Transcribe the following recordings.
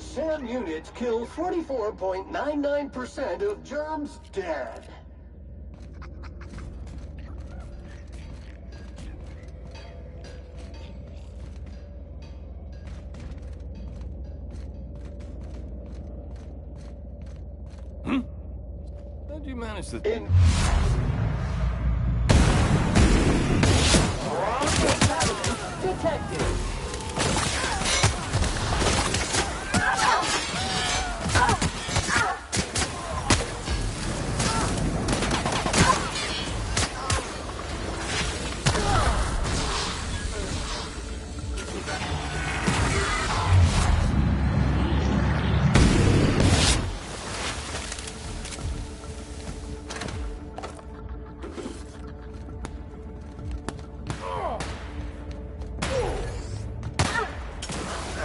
SAM units kill 44.99% of germs dead. How'd you manage to... Detected.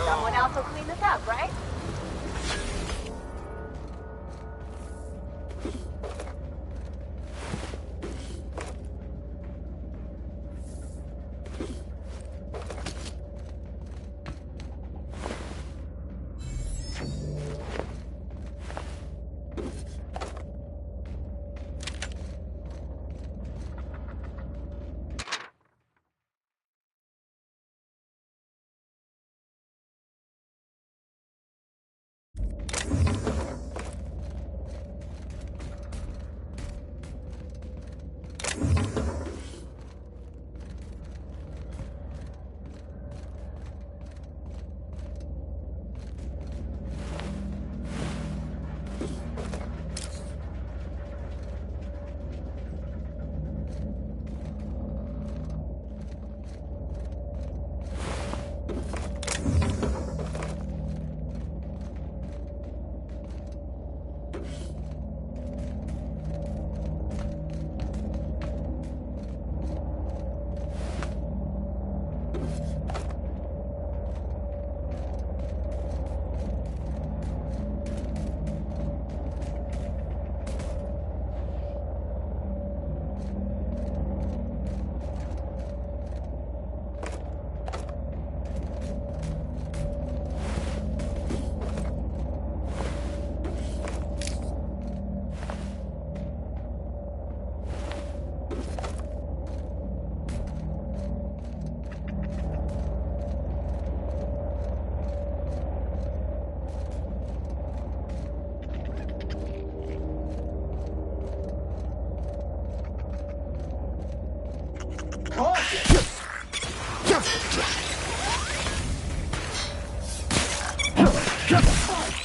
Someone else will clean this up, right?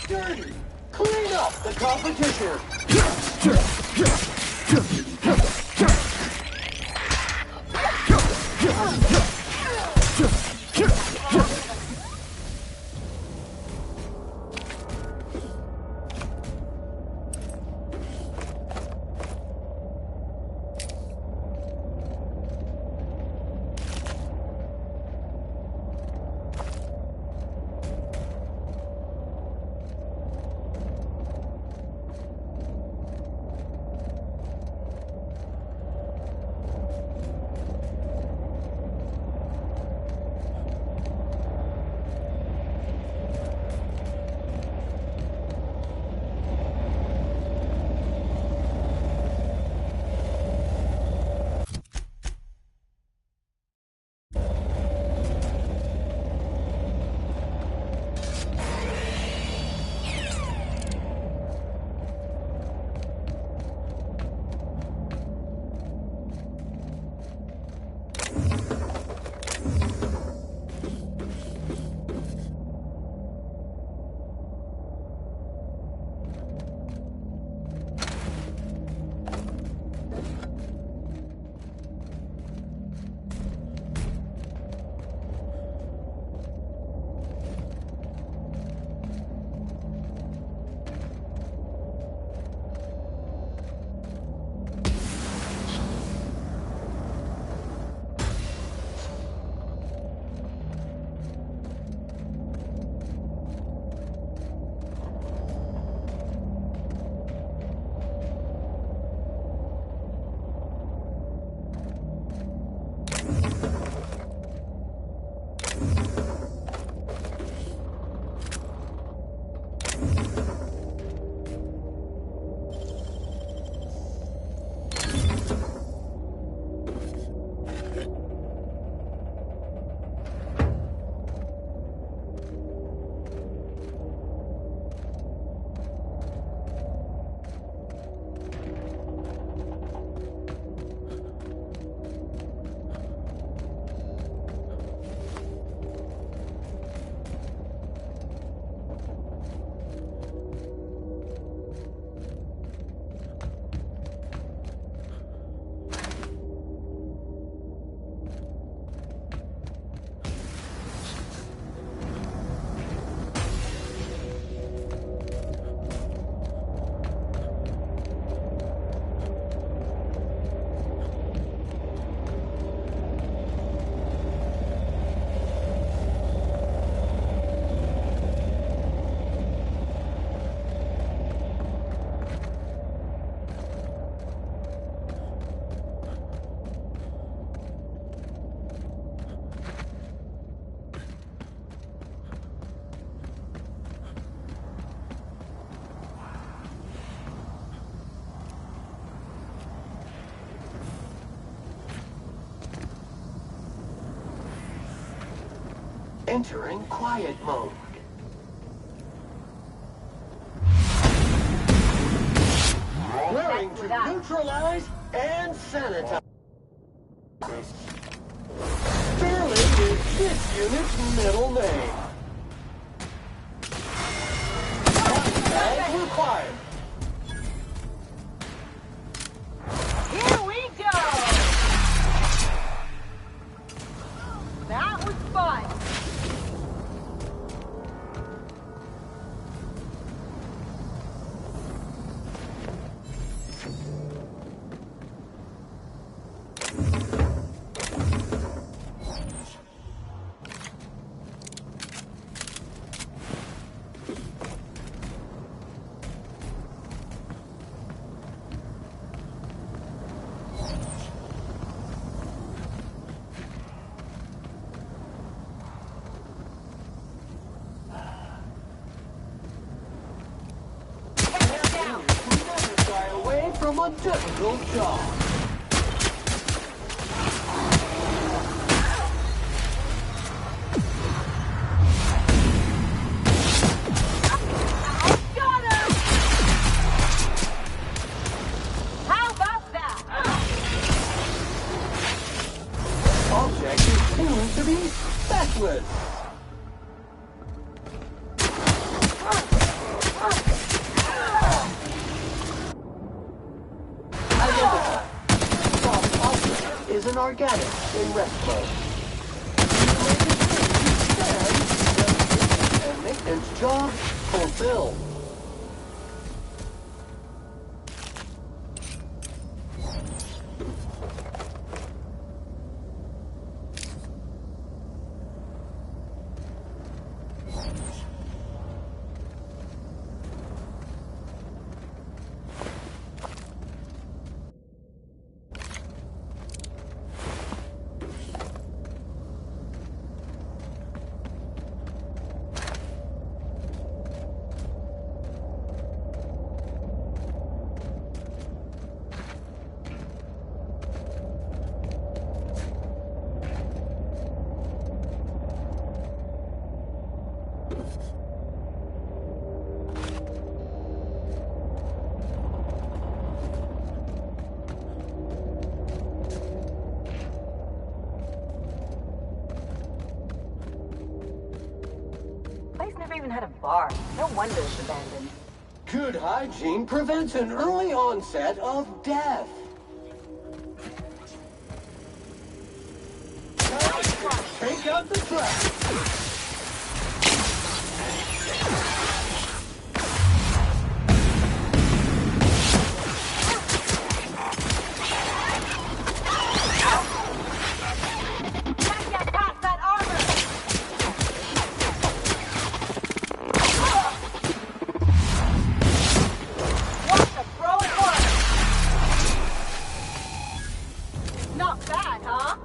Dirty! Clean up the competition! Entering quiet mode. Flaring to neutralize and sanitize. Sterling is this unit's middle name. Tag required. Here we go! That was fun! Never shy away from a difficult job. Got him! How about that? Object is tuned to be specialist. Identify. Soft object is an organic in rest mode. And maintenance job fulfilled. Place never even had a bar. No wonder it's abandoned. Good hygiene prevents an early onset of death. Take out the trash. Can't get past that armor! What the throw it was! Not bad, huh?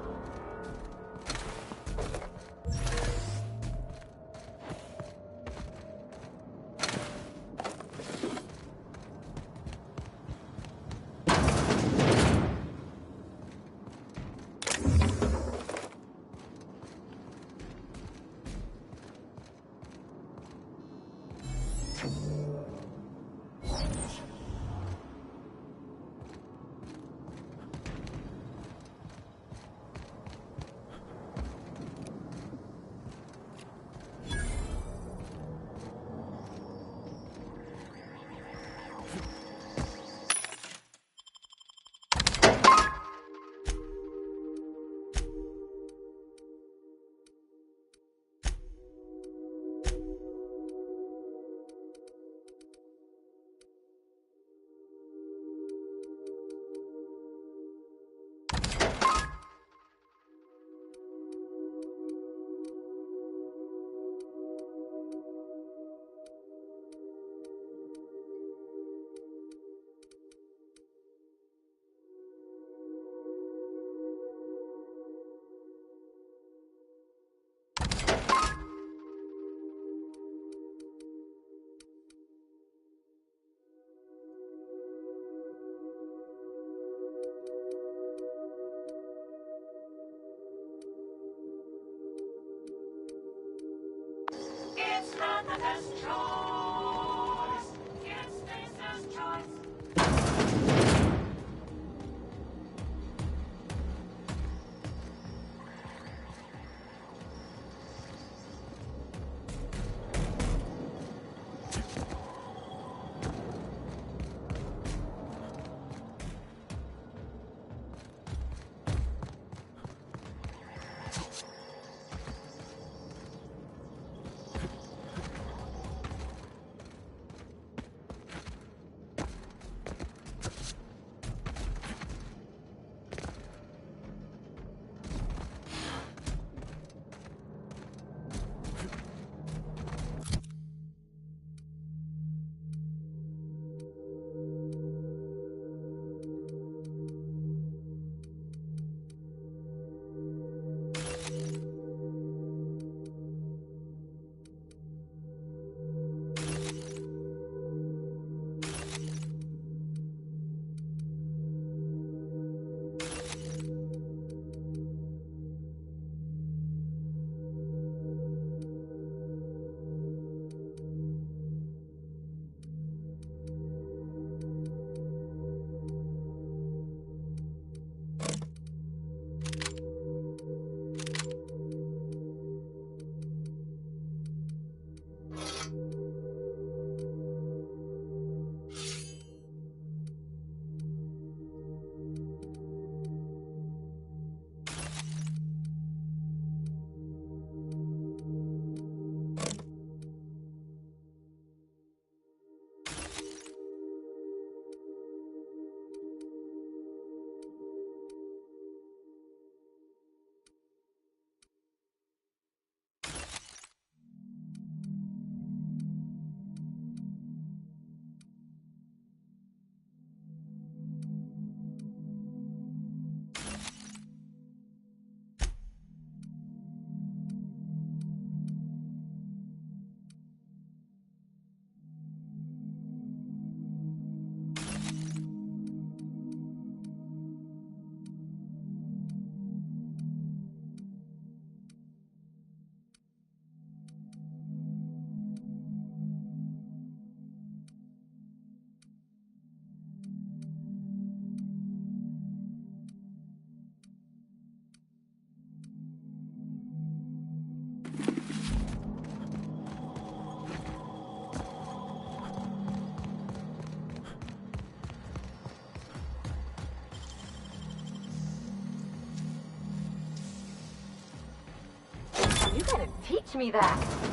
You gotta teach me that.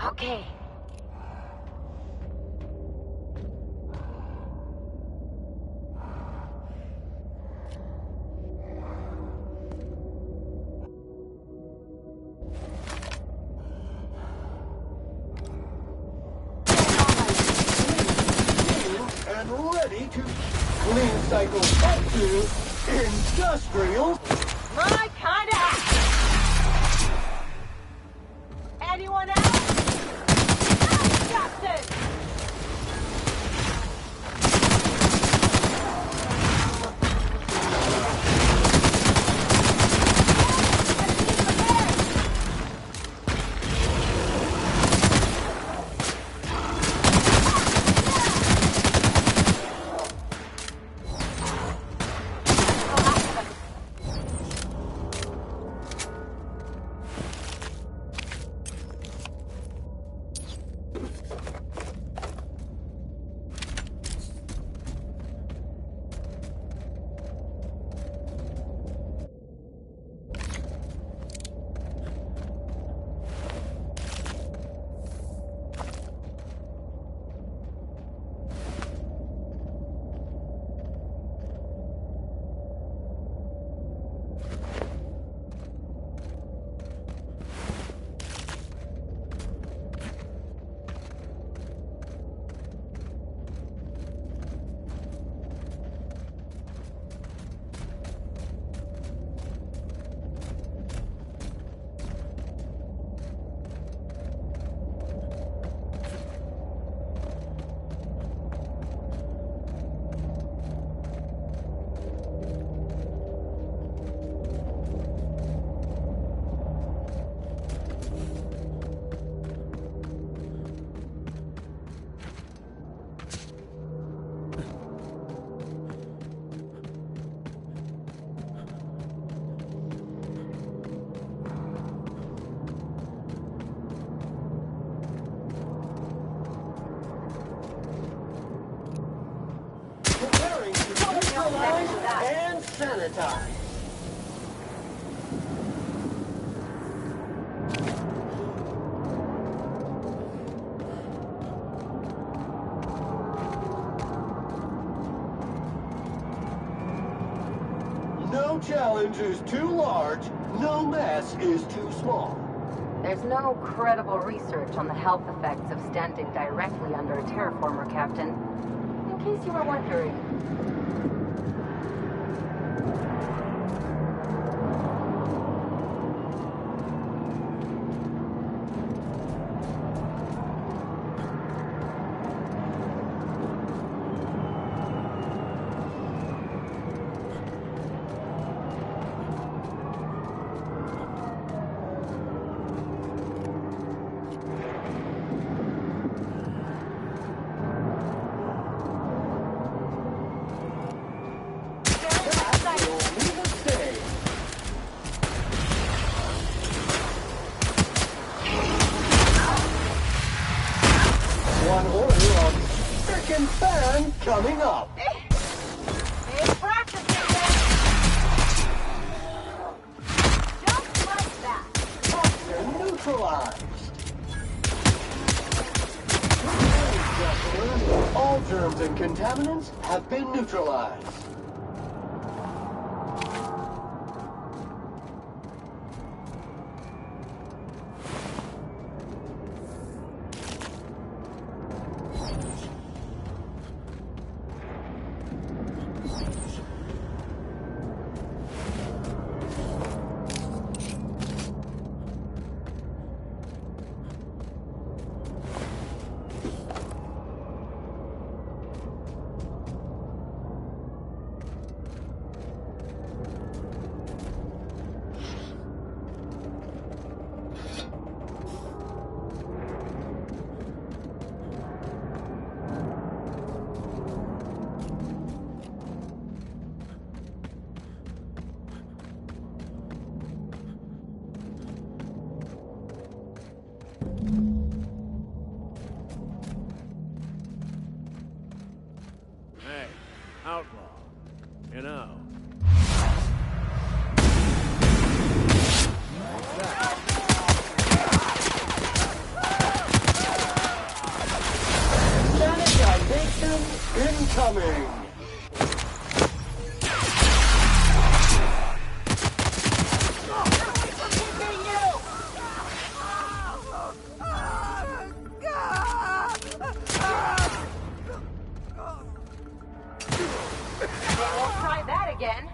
Okay. And ready to clean cycle up to industrial. My kind of act. Anyone else? Jackson! Preparing to neutralize and sanitize. No challenge is too large, no mess is too small. There's no credible research on the health effects of standing directly under a terraformer, Captain. In case you were wondering. One order on frickin' fan coming up. It's practicing then. Just like that. Toxin neutralized. All germs and contaminants have been neutralized. outlaw. You know. Sanitization incoming! We'll try that again.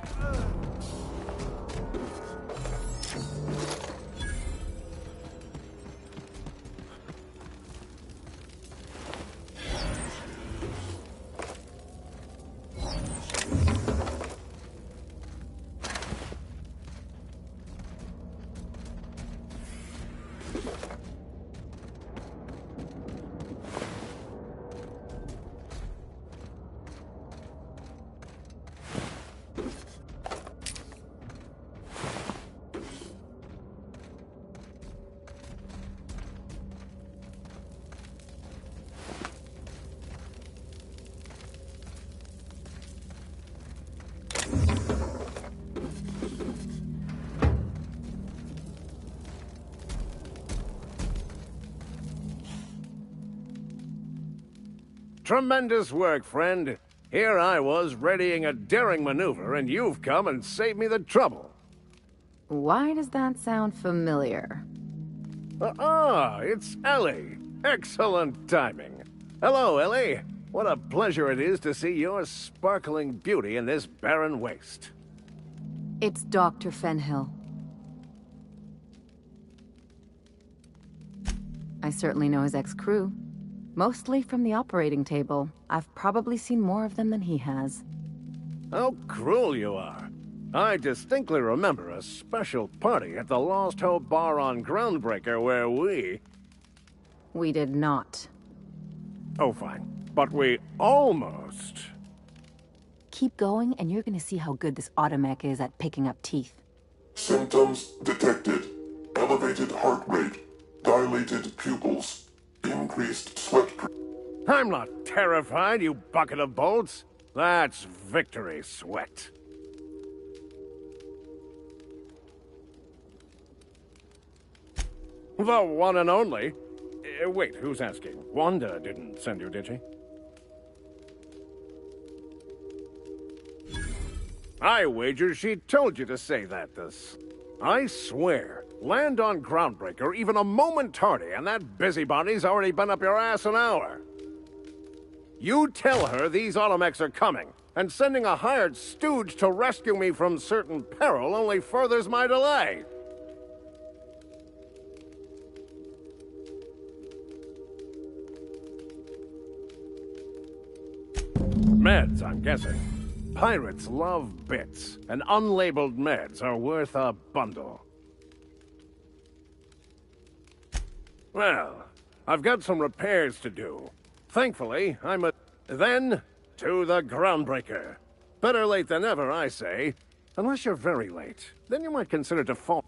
Tremendous work, friend. Here I was readying a daring maneuver, and you've come and saved me the trouble. Why does that sound familiar? It's Ellie. Excellent timing. Hello, Ellie. What a pleasure it is to see your sparkling beauty in this barren waste. It's Dr. Fenhill. I certainly know his ex-crew. Mostly from the operating table. I've probably seen more of them than he has. How cruel you are. I distinctly remember a special party at the Lost Hope Bar on Groundbreaker where We did not. Oh, fine. But we almost... Keep going, and you're gonna see how good this automech is at picking up teeth. Symptoms detected. Elevated heart rate. Dilated pupils. Increased sweat. I'm not terrified, you bucket of bolts. That's victory sweat. The one and only. Wait, who's asking? Wanda didn't send you, did she? I wager she told you to say that this. I swear, land on Groundbreaker even a moment tardy, and that busybody's already been up your ass an hour. You tell her these automechs are coming, and sending a hired stooge to rescue me from certain peril only furthers my delay. Meds, I'm guessing. Pirates love bits, and unlabeled meds are worth a bundle. Well, I've got some repairs to do. Thankfully, Then, to the Groundbreaker. Better late than never, I say. Unless you're very late. Then you might consider to fall.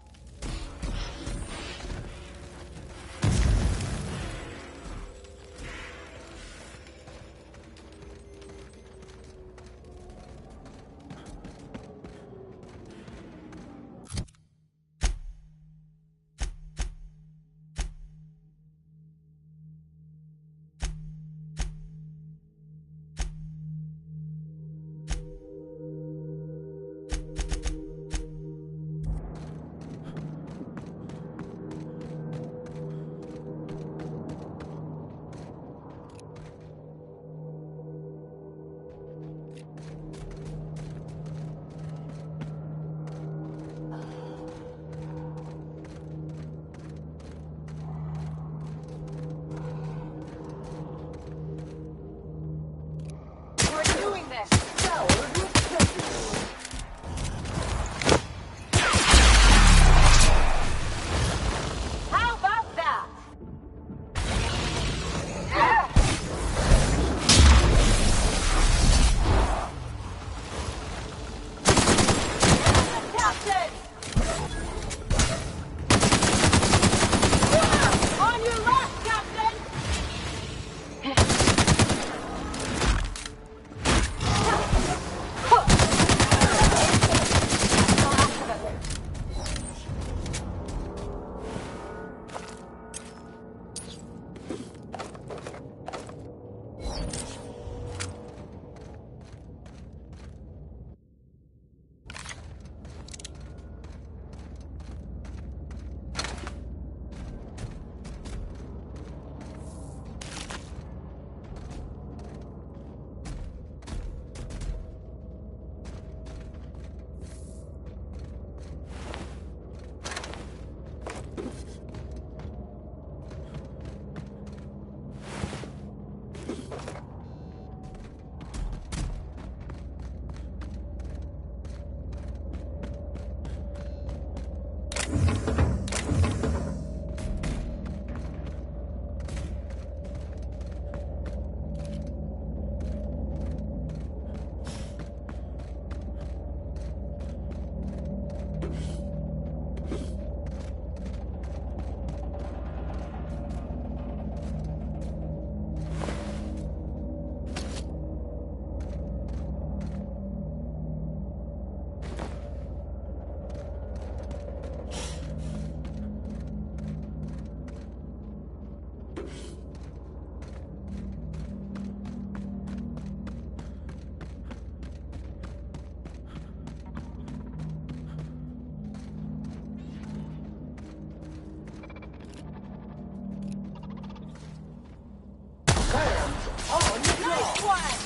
On the Nice job. one!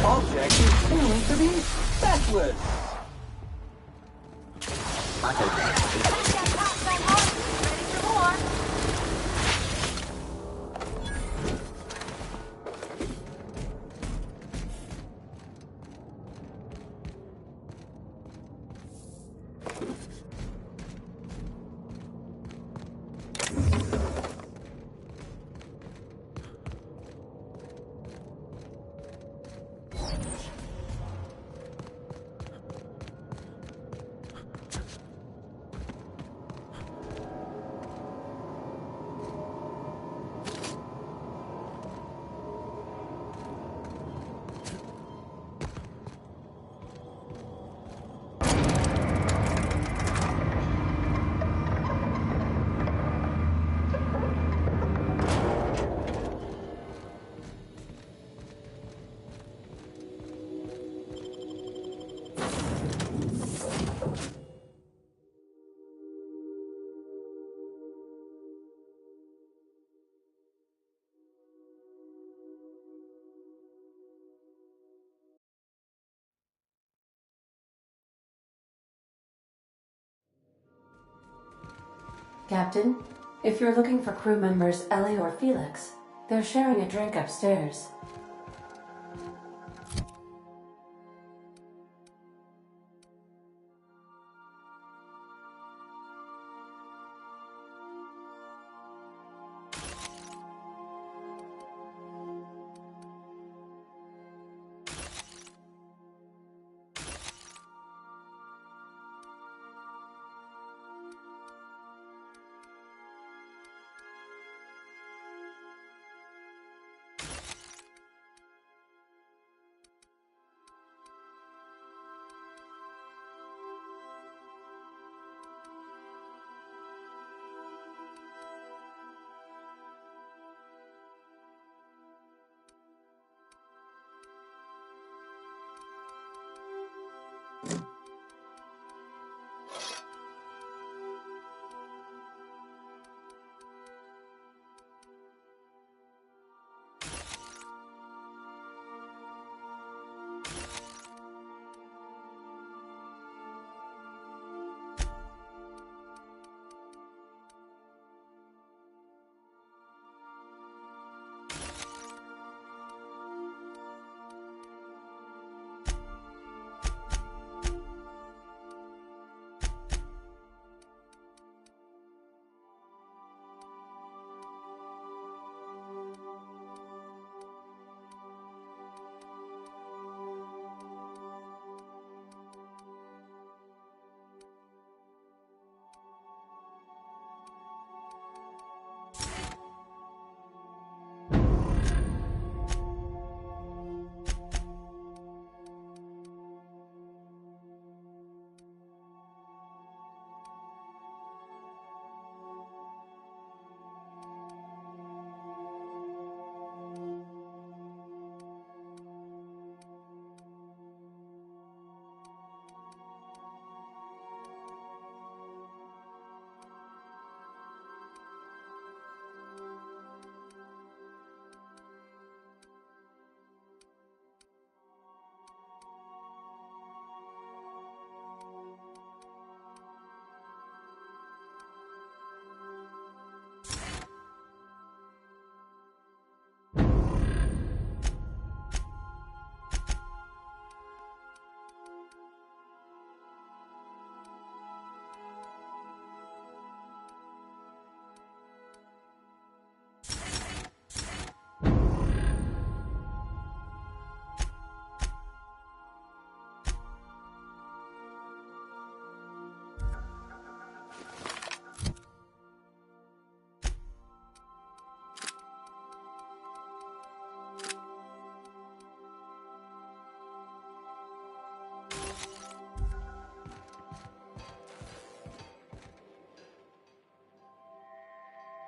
Object is tuned to be specialist. Got pops on one. Ready for more? Captain, if you're looking for crew members Ellie or Felix, they're sharing a drink upstairs.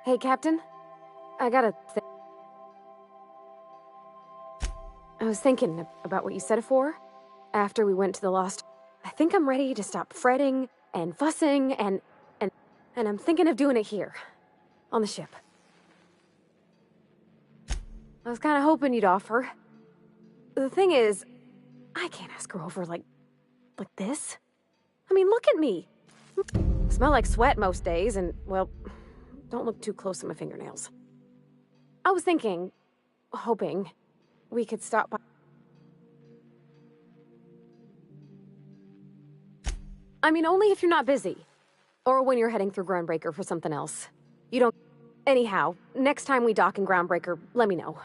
Hey, Captain. I gotta I was thinking about what you said before. After we went to the Lost, I think I'm ready to stop fretting and fussing and I'm thinking of doing it here. On the ship. I was kind of hoping you'd offer. The thing is, I can't ask her over like this. I mean, look at me. I smell like sweat most days, and, well, don't look too close at my fingernails. I was thinking, hoping, we could stop by. I mean, only if you're not busy. Or when you're heading through Groundbreaker for something else. You don't... Anyhow, next time we dock in Groundbreaker, let me know.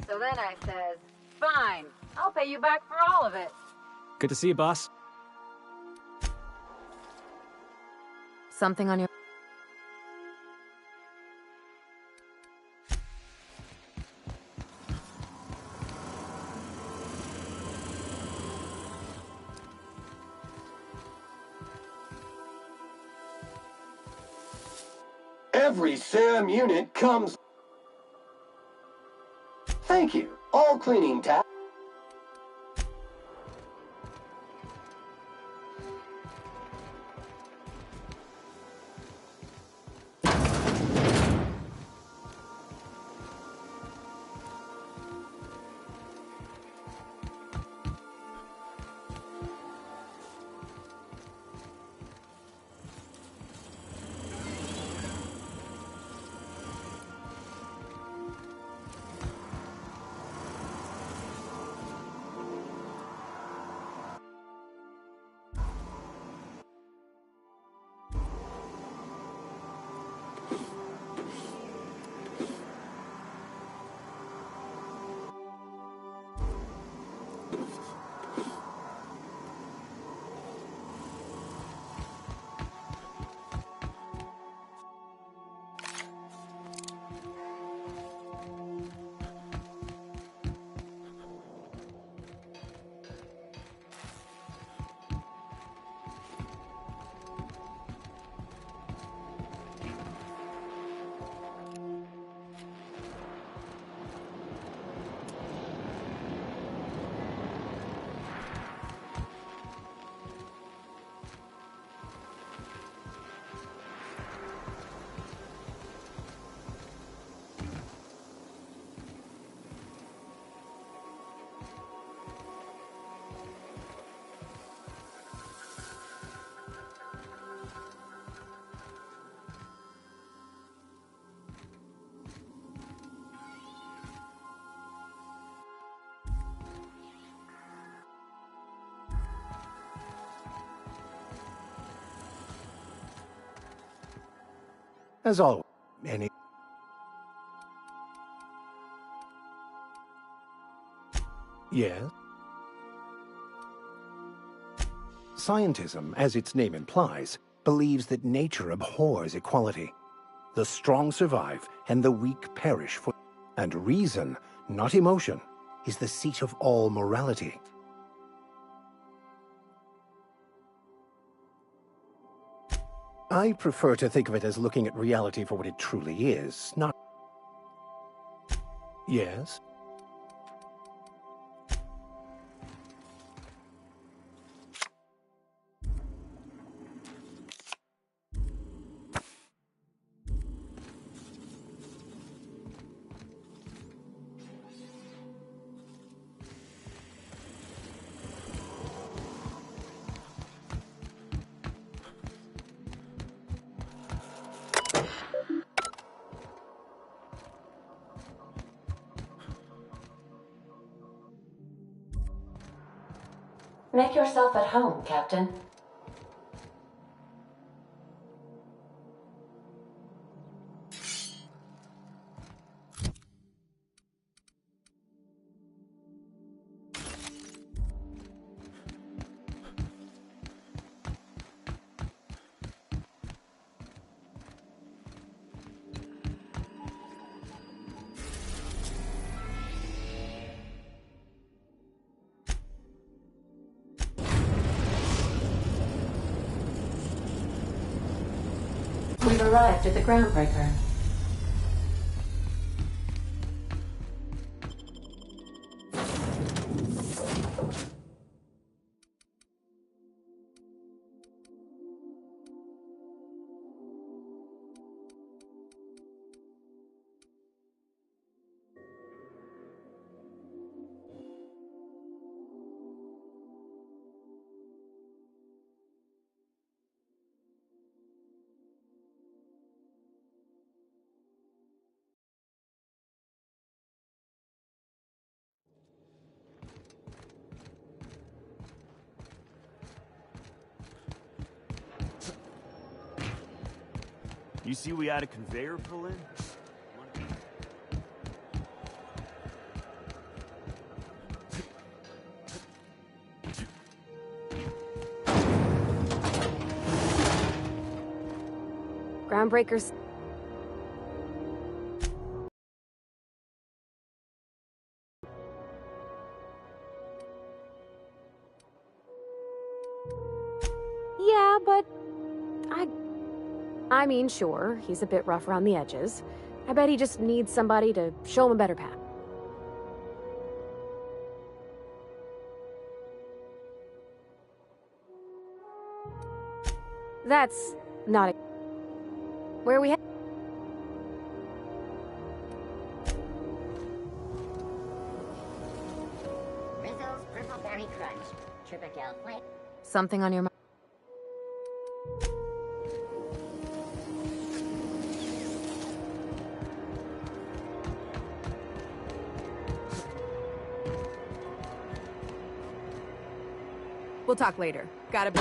So then I says, fine, I'll pay you back for all of it. Good to see you, boss. Something on your... Every SAM unit comes... Thank you. All cleaning tasks. As always, any... Yes? Scientism, as its name implies, believes that nature abhors equality. The strong survive, and the weak perish for... And reason, not emotion, is the seat of all morality. I prefer to think of it as looking at reality for what it truly is, not... Yes? Make yourself at home, Captain. We've arrived at the Groundbreaker. You see we had a conveyor pull in? Groundbreakers. Yeah, but I mean, sure, he's a bit rough around the edges. I bet he just needs somebody to show him a better path. That's not a... Where are we headed? Rizzo's Purple Berry Crunch. Triple flavor. Something on your mind? We'll talk later. Gotta be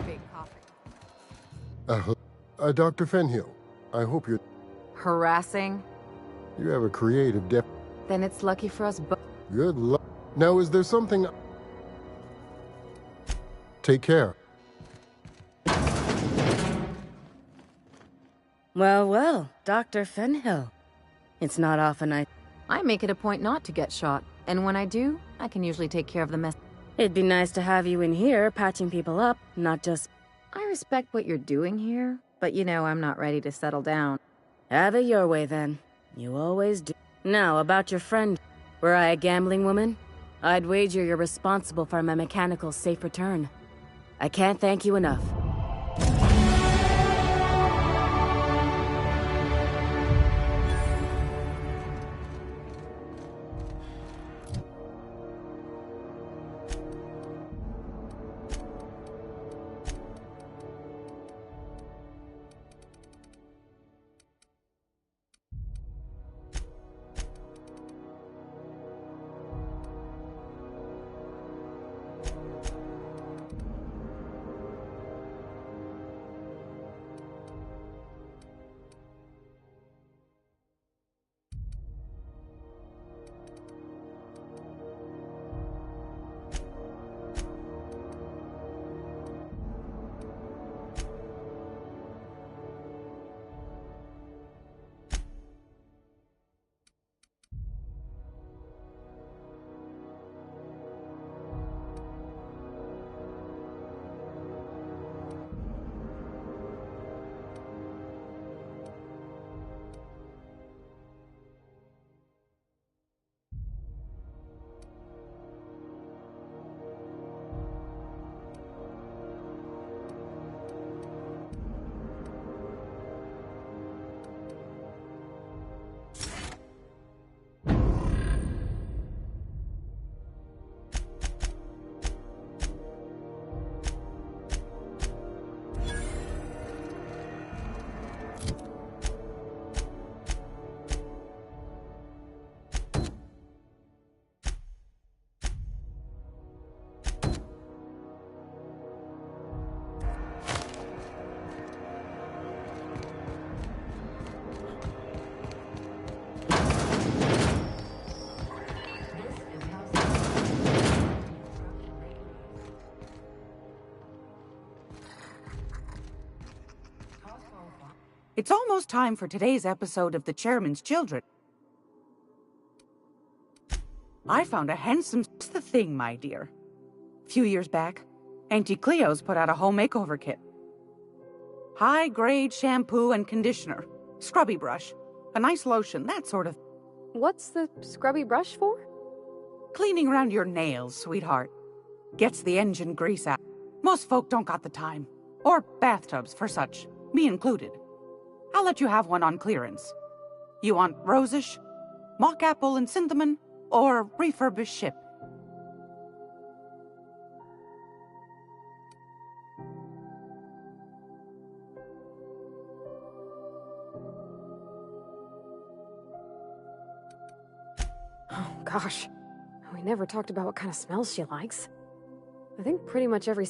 big coffee. Dr. Fenhill, I hope you're... Harassing? You have a creative depth. Then it's lucky for us both. Good luck. Now, is there something... Take care. Well, well, Dr. Fenhill. It's not often I make it a point not to get shot, and when I do, I can usually take care of the mess. It'd be nice to have you in here, patching people up, not just... I respect what you're doing here, but you know I'm not ready to settle down. Have it your way, then. You always do. Now, about your friend. Were I a gambling woman, I'd wager you're responsible for my mechanical safe return. I can't thank you enough. It's almost time for today's episode of The Chairman's Children. I found a handsome... It's the thing, my dear. A few years back, Auntie Cleo's put out a home makeover kit. High-grade shampoo and conditioner, scrubby brush, a nice lotion, that sort of... What's the scrubby brush for? Cleaning around your nails, sweetheart. Gets the engine grease out. Most folk don't got the time. Or bathtubs for such, me included. I'll let you have one on clearance. You want rosish, mock apple and cinnamon, or refurbished ship? Oh, gosh. We never talked about what kind of smells she likes. I think pretty much every...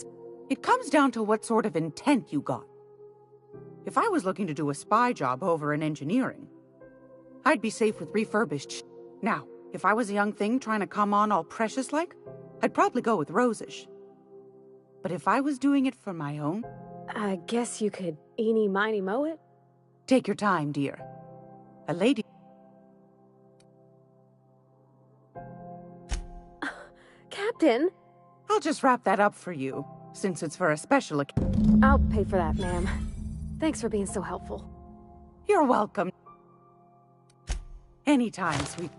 It comes down to what sort of intent you got. If I was looking to do a spy job over in engineering, I'd be safe with refurbished. Now, if I was a young thing trying to come on all precious-like, I'd probably go with rosish. But if I was doing it for my own... I guess you could eeny-miny-moe it? Take your time, dear. A lady... Captain! I'll just wrap that up for you, since it's for a special I'll pay for that, ma'am. Thanks for being so helpful. You're welcome. Anytime, sweet.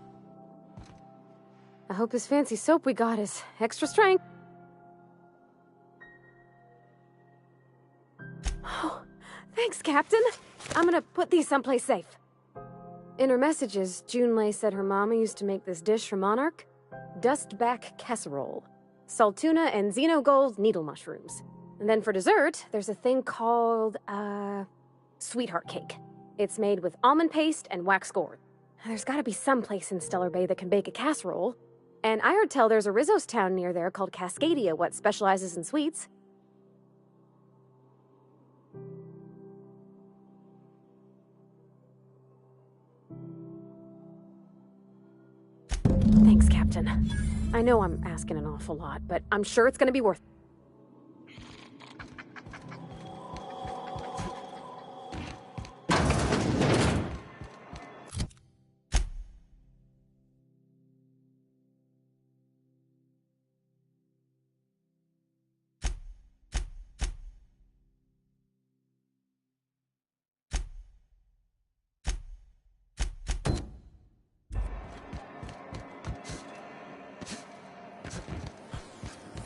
I hope this fancy soap we got is extra strength. Oh, thanks, Captain. I'm gonna put these someplace safe. In her messages, Junlei said her mama used to make this dish for Monarch. Dustback casserole. Salt tuna and xenogold needle mushrooms. And then for dessert, there's a thing called, sweetheart cake. It's made with almond paste and wax gourd. There's gotta be some place in Stellar Bay that can bake a casserole. And I heard tell there's a Rizzo's town near there called Cascadia, what specializes in sweets. Thanks, Captain. I know I'm asking an awful lot, but I'm sure it's gonna be worth it.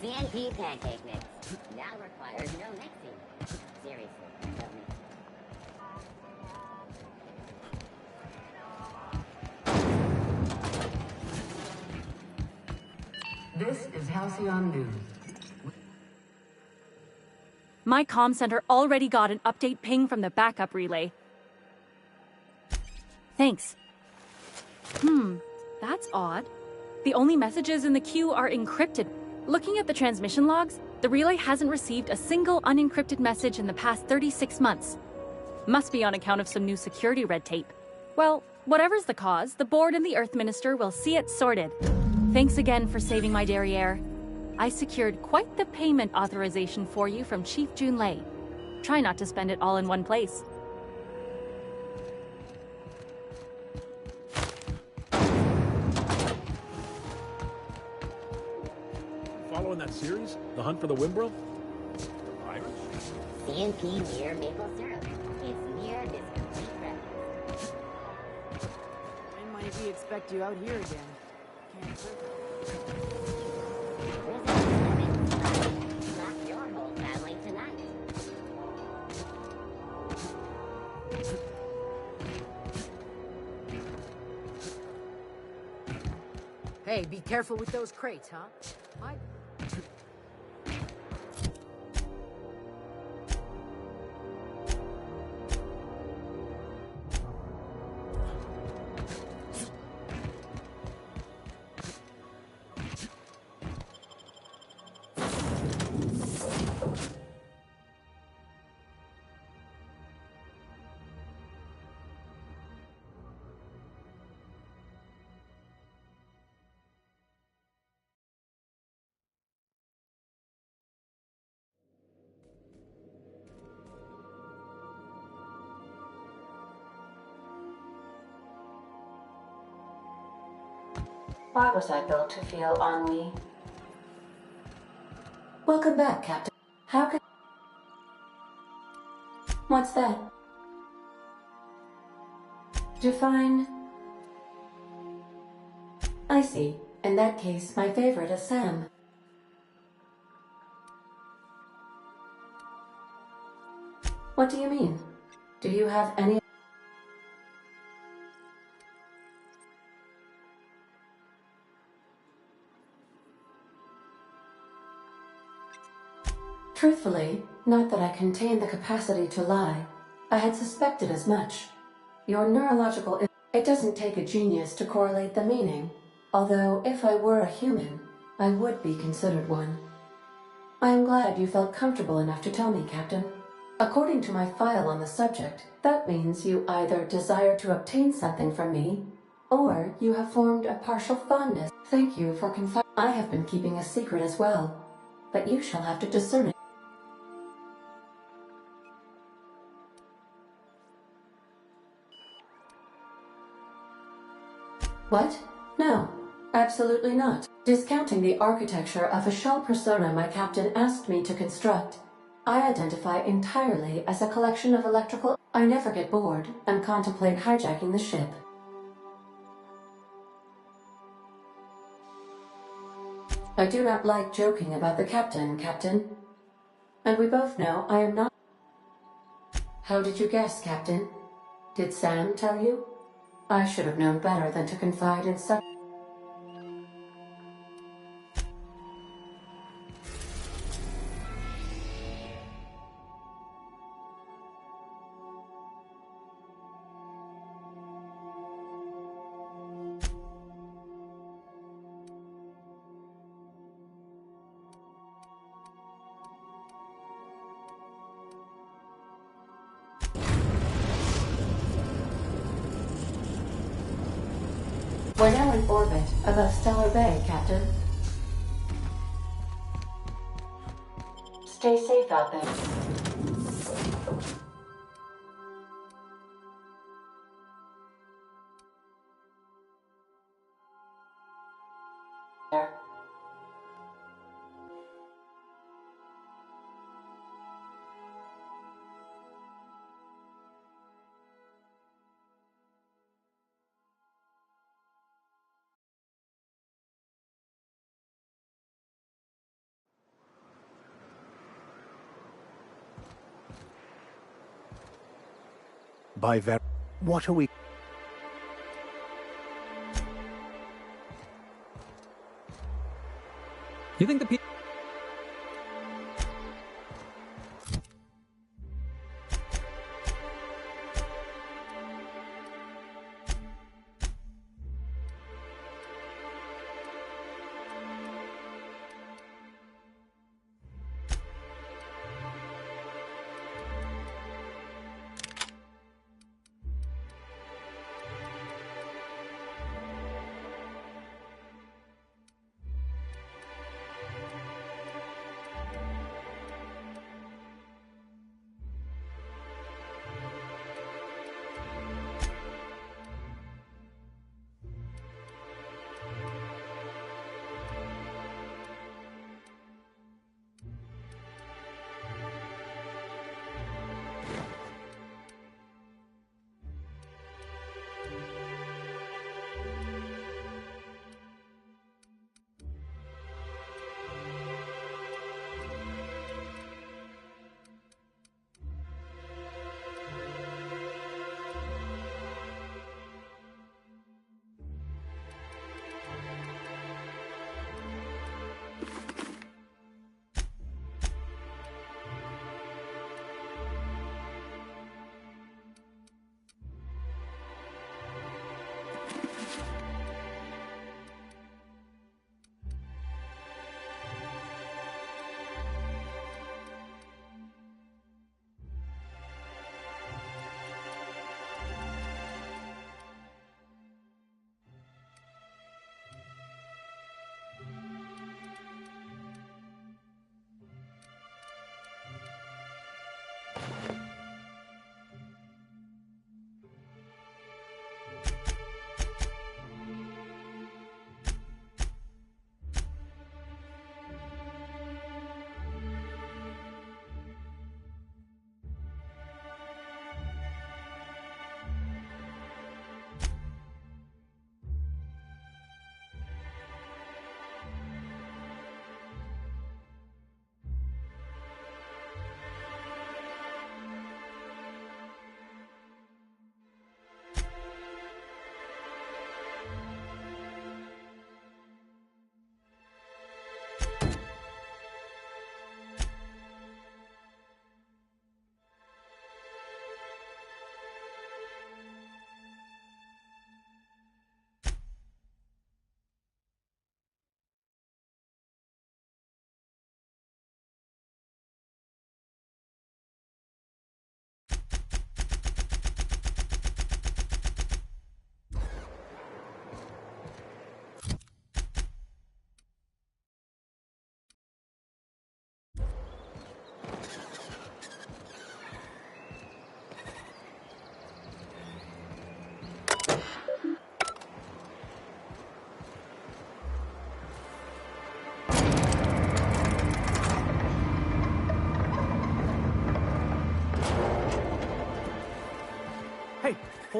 CNP pancake mix. Now requires no mixing. Seriously, don't mix it. This is Halcyon News. My comm center already got an update ping from the backup relay. Thanks. That's odd. The only messages in the queue are encrypted. Looking at the transmission logs, the relay hasn't received a single unencrypted message in the past 36 months. Must be on account of some new security red tape. Well, whatever's the cause, the board and the Earth Minister will see it sorted. Thanks again for saving my derriere. I secured quite the payment authorization for you from Chief Junlei. Try not to spend it all in one place. Following that series? The Hunt for the Wimbrel? CNP near maple syrup. It's near this complete reference. When might we expect you out here again? Can't Not your whole family tonight. Hey, be careful with those crates, huh? Why was I built to feel ennui? Welcome back, Captain. How can... What's that? Define... I see. In that case, my favorite is Sam. What do you mean? Do you have any... Truthfully, not that I contain the capacity to lie. I had suspected as much. Your neurological... It doesn't take a genius to correlate the meaning. Although, if I were a human, I would be considered one. I am glad you felt comfortable enough to tell me, Captain. According to my file on the subject, that means you either desire to obtain something from me, or you have formed a partial fondness. Thank you for confiding. I have been keeping a secret as well, but you shall have to discern it. What? No, absolutely not. Discounting the architecture of a shell persona my captain asked me to construct, I identify entirely as a collection of electrical... I never get bored and contemplate hijacking the ship. I do not like joking about the captain, Captain. And we both know I am not... How did you guess, Captain? Did Sam tell you? I should have known better than to confide in such... We're now in orbit above Stellar Bay, Captain. Stay safe out there. What are we... You think the people...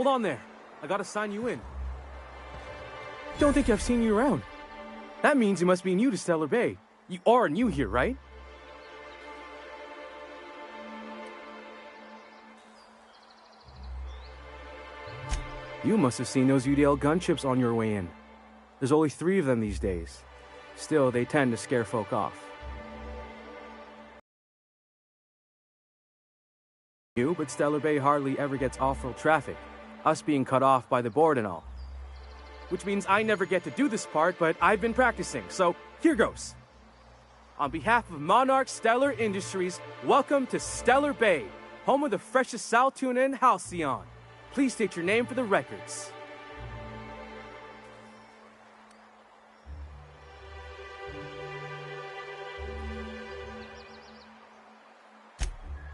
hold on there. I gotta sign you in. Don't think I've seen you around. That means you must be new to Stellar Bay. You are new here, right? You must have seen those UDL gunships on your way in. There's only 3 of them these days. Still, they tend to scare folk off. But Stellar Bay hardly ever gets off-road traffic, us being cut off by the board and all. Which means I never get to do this part, but I've been practicing, so here goes. On behalf of Monarch Stellar Industries, welcome to Stellar Bay, home of the freshest sal tuna and halcyon. Please state your name for the records.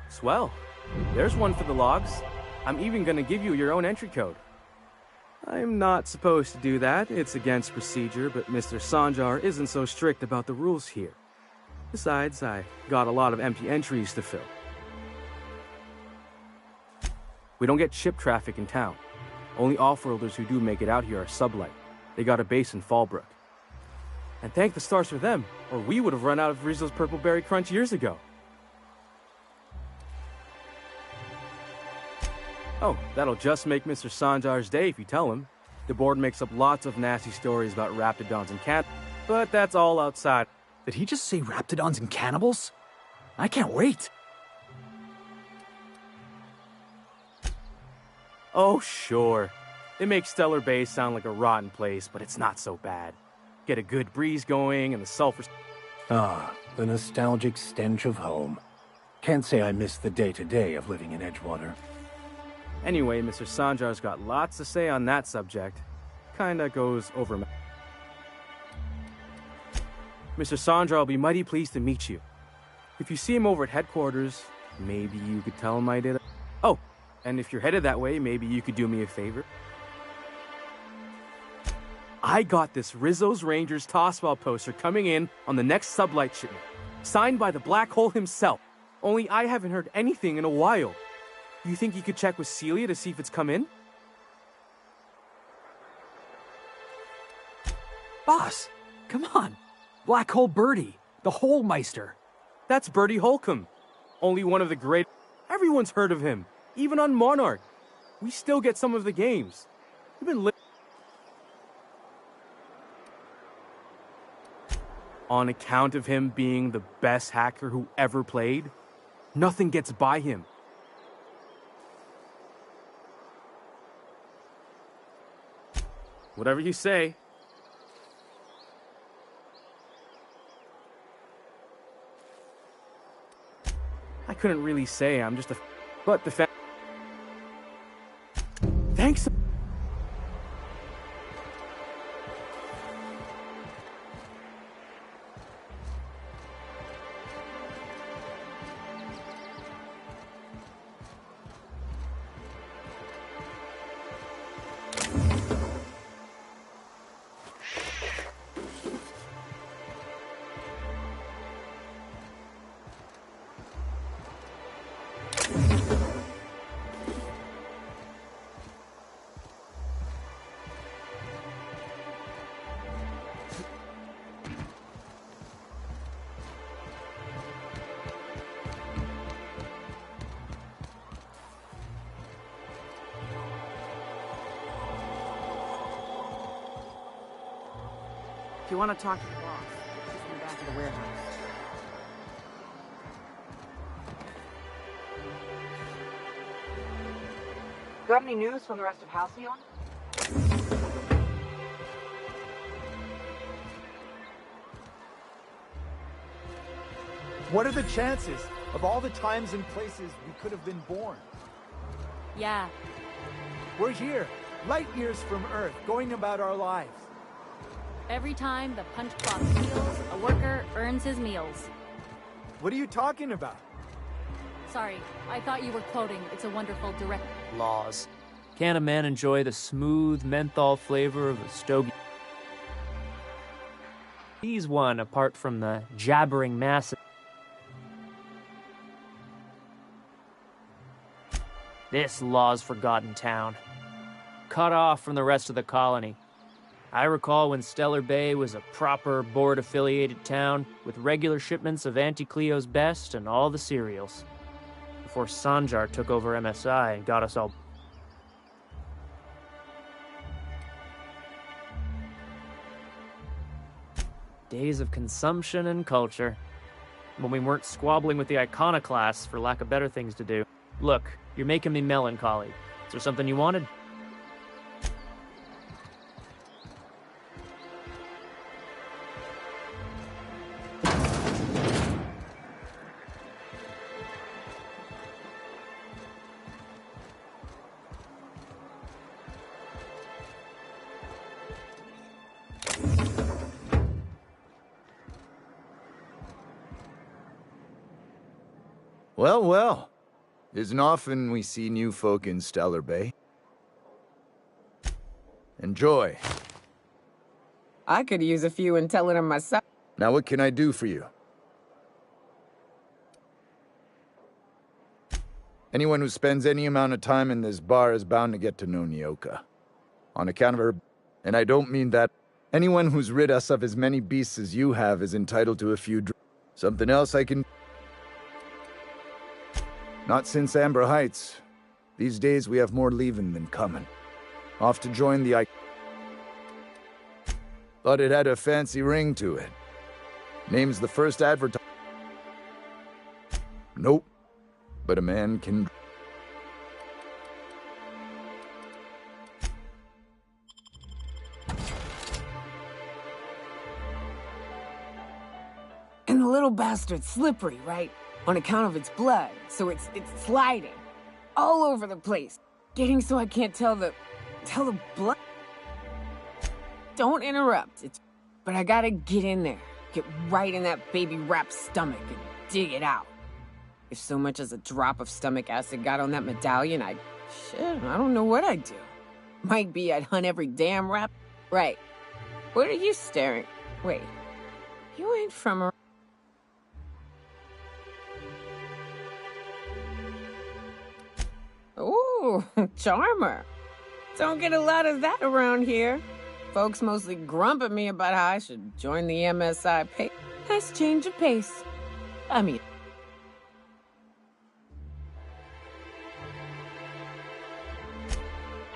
Swell. There's one for the logs. I'm even gonna give you your own entry code. I'm not supposed to do that. It's against procedure, but Mr. Sanjar isn't so strict about the rules here. Besides, I got a lot of empty entries to fill. We don't get ship traffic in town. Only off-worlders who do make it out here are sublight. They got a base in Fallbrook. And thank the stars for them, or we would have run out of Rizzo's Purple Berry Crunch years ago. Oh, that'll just make Mr. Sanjar's day if you tell him. The board makes up lots of nasty stories about raptidons and cat, but that's all outside. Did he just say raptidons and cannibals? I can't wait. Oh, sure. They make Stellar Bay sound like a rotten place, but it's not so bad. Get a good breeze going and the sulfur... Ah, the nostalgic stench of home. Can't say I miss the day-to-day of living in Edgewater. Anyway, Mr. Sanjar's got lots to say on that subject. Kinda goes over my... Mr. Sanjar will be mighty pleased to meet you. If you see him over at headquarters, maybe you could tell him I did... Oh, and if you're headed that way, maybe you could do me a favor. I got this Rizzo's Rangers Tossball poster coming in on the next sublight shipment, signed by the Black Hole himself. Only I haven't heard anything in a while. You think you could check with Celia to see if it's come in? Boss, come on. Black Hole Birdie, the Holmeister. That's Bertie Holcomb. Only one of the great... Everyone's heard of him, even on Monarch. We still get some of the games. We've been on account of him being the best hacker who ever played, nothing gets by him. Whatever you say. I couldn't really say, I'm just a... But the Thanks. If you want to talk to the boss, just me back to the warehouse. Got any news from the rest of Halcyon? What are the chances of all the times and places we could have been born? Yeah. We're here, light years from Earth, going about our lives. Every time the punch clock peels, a worker earns his meals. What are you talking about? Sorry, I thought you were quoting It's a Wonderful Direct... Laws. Can a man enjoy the smooth menthol flavor of a stogie? He's one apart from the jabbering mass. This law's forgotten town. cut off from the rest of the colony. I recall when Stellar Bay was a proper board-affiliated town with regular shipments of Auntie Cleo's best and all the cereals. Before Sanjar took over MSI and got us all... Days of consumption and culture. When we weren't squabbling with the iconoclasts for lack of better things to do. Look, you're making me melancholy. Is there something you wanted? Well, well. Isn't often we see new folk in Stellar Bay. Enjoy. I could use a few and tell it on myself. Now what can I do for you? Anyone who spends any amount of time in this bar is bound to get to know Nyoka. On account of her... And I don't mean that. Anyone who's rid us of as many beasts as you have is entitled to a few... Something else I can... Not since Amber Heights. These days we have more leaving than coming. Off to join the Thought it had a fancy ring to it. Name's the first advertise. Nope. But a man can... And the little bastard's slippery, right? On account of its blood, so it's sliding all over the place, getting so I can't tell the blood. Don't interrupt. But I gotta get in there, get right in that baby rap's stomach and dig it out. If so much as a drop of stomach acid got on that medallion, I don't know what I'd do. Might be I'd hunt every damn rap. Right. What are you staring? Wait, you ain't from a... Ooh, charmer. Don't get a lot of that around here. Folks mostly grump at me about how I should join the MSI pace. Nice change of pace. I mean...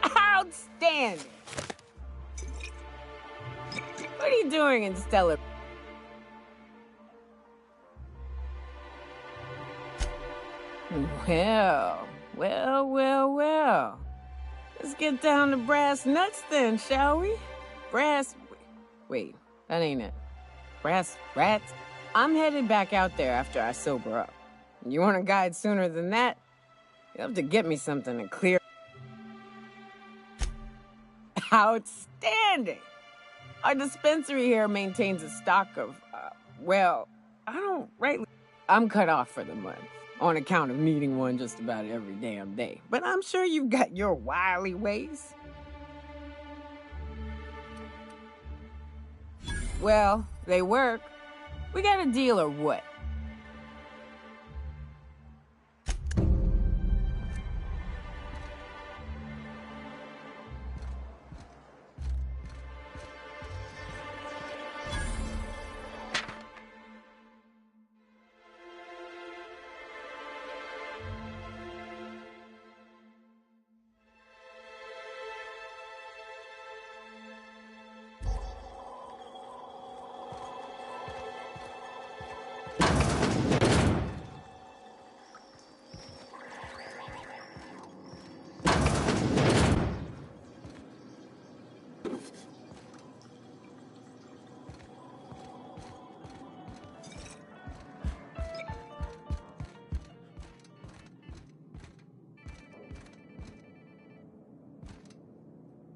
Outstanding! What are you doing in Stellar? Well. Let's get down to brass nuts then, shall we? Wait, that ain't it. Brass rats? I'm headed back out there after I sober up. You want a guide sooner than that? You'll have to get me something to clear. Outstanding! Our dispensary here maintains a stock of, I'm cut off for the month. On account of needing one just about every damn day. But I'm sure you've got your wily ways. Well, they work. We got a deal or what?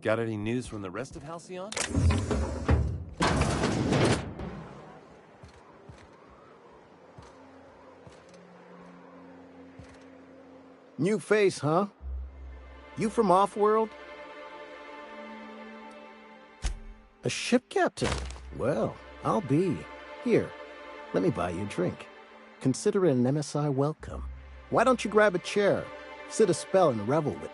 Got any news from the rest of Halcyon? New face, huh? You from Offworld? A ship captain? Well, I'll be. Here, let me buy you a drink. Consider it an MSI welcome. Why don't you grab a chair, sit a spell and revel with...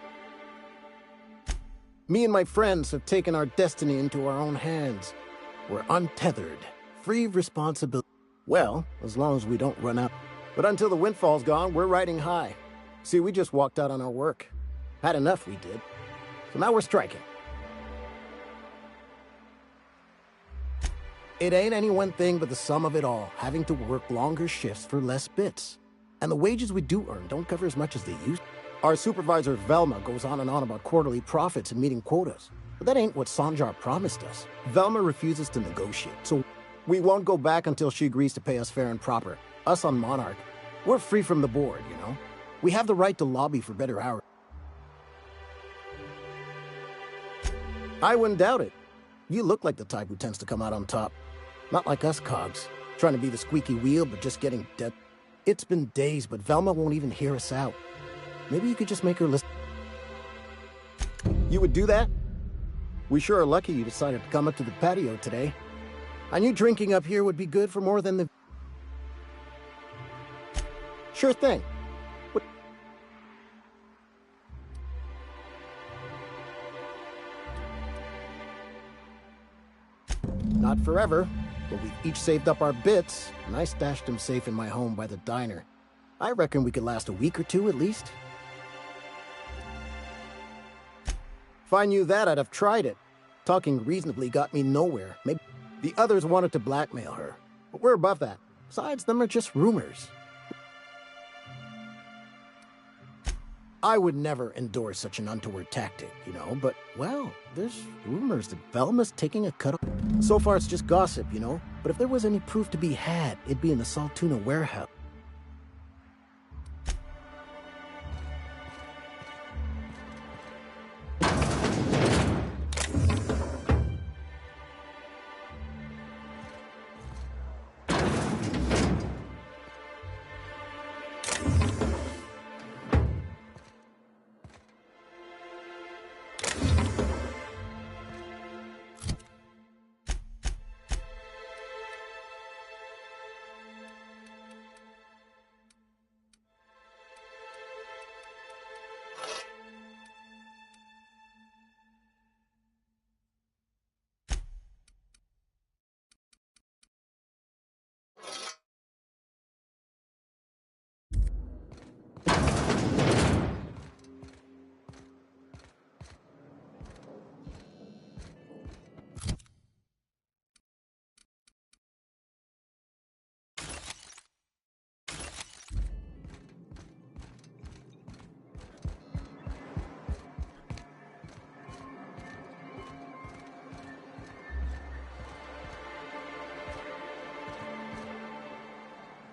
Me and my friends have taken our destiny into our own hands. We're untethered, free of responsibility. Well, as long as we don't run out. But until the windfall's gone, we're riding high. See, we just walked out on our work. Had enough, we did. So now we're striking. It ain't any one thing but the sum of it all, having to work longer shifts for less bits. And the wages we do earn don't cover as much as they used. Our supervisor, Velma, goes on and on about quarterly profits and meeting quotas. But that ain't what Sanjar promised us. Velma refuses to negotiate, so we won't go back until she agrees to pay us fair and proper. Us on Monarch, we're free from the board, you know? We have the right to lobby for better hours. I wouldn't doubt it. You look like the type who tends to come out on top. Not like us cogs, trying to be the squeaky wheel but just getting dead. It's been days, but Velma won't even hear us out. Maybe you could just make her listen. You would do that? We sure are lucky you decided to come up to the patio today. I knew drinking up here would be good for more than the... Sure thing. What... Not forever, but we've each saved up our bits, and I stashed them safe in my home by the diner. I reckon we could last a week or two at least. If I knew that, I'd have tried it. Talking reasonably got me nowhere. Maybe the others wanted to blackmail her, but we're above that. Besides, them are just rumors. I would never endorse such an untoward tactic, you know, but, well, there's rumors that Velma's taking a cut off. So far, it's just gossip, you know, but if there was any proof to be had, it'd be in the Saltuna warehouse.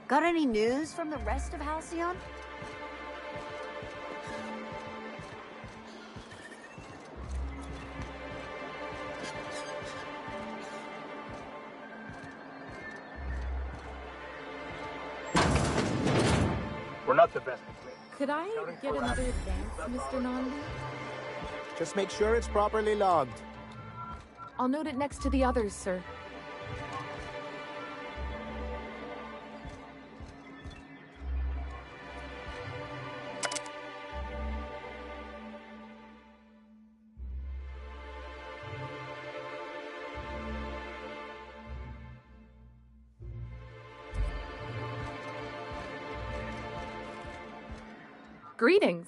Got any news from the rest of Halcyon? We're not the best. Could I get another advance, Mr. Nandi? Just make sure it's properly logged. I'll note it next to the others, sir. Greetings,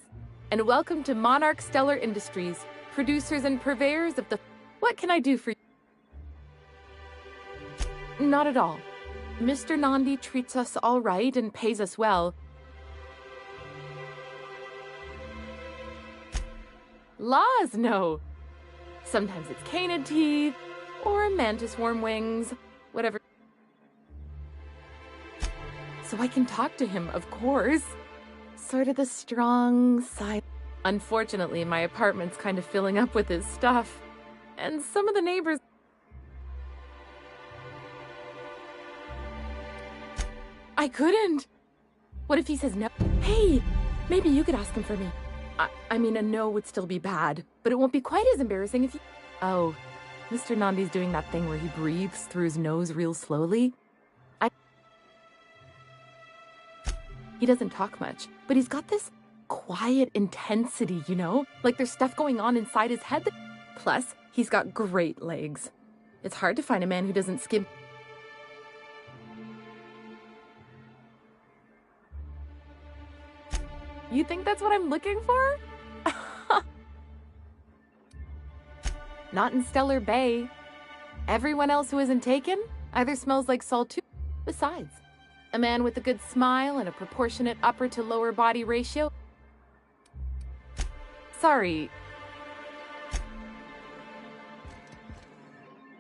and welcome to Monarch Stellar Industries, producers and purveyors of the... What can I do for you? Not at all. Mr. Nandi treats us all right and pays us well. Laws, no. Sometimes it's canid teeth, or mantis worm wings, whatever. So I can talk to him, of course. Sort of the strong side. Unfortunately, my apartment's kind of filling up with his stuff. And some of the neighbors... I couldn't! What if he says no? Hey! Maybe you could ask him for me. I mean, a no would still be bad, but it won't be quite as embarrassing if you... Oh, Mr. Nandi's doing that thing where he breathes through his nose real slowly. He doesn't talk much, but he's got this quiet intensity, you know? Like there's stuff going on inside his head that... Plus, he's got great legs. It's hard to find a man who doesn't skip. You think that's what I'm looking for? Not in Stellar Bay. Everyone else who isn't taken either smells like salt too. Besides, a man with a good smile and a proportionate upper to lower body ratio. Sorry.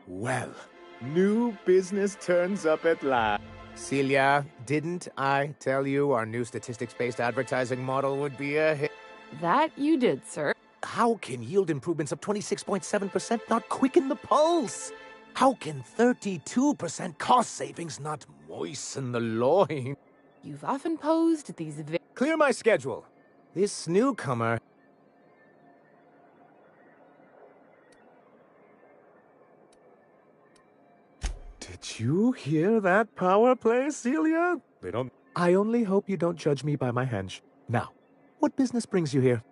Well, new business turns up at last. Celia, didn't I tell you our new statistics-based advertising model would be a hit? That you did, sir. How can yield improvements of 26.7% not quicken the pulse? How can 32% cost savings not moisten the loin? You've often posed these Clear my schedule. This newcomer... Did you hear that power play, Celia? They don't... I only hope you don't judge me by my hench. Now, what business brings you here?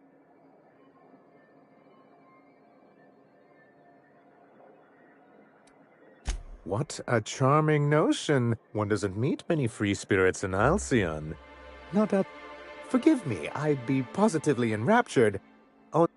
What a charming notion. One doesn't meet many free spirits in Halcyon. Not a... Forgive me, I'd be positively enraptured. Oh...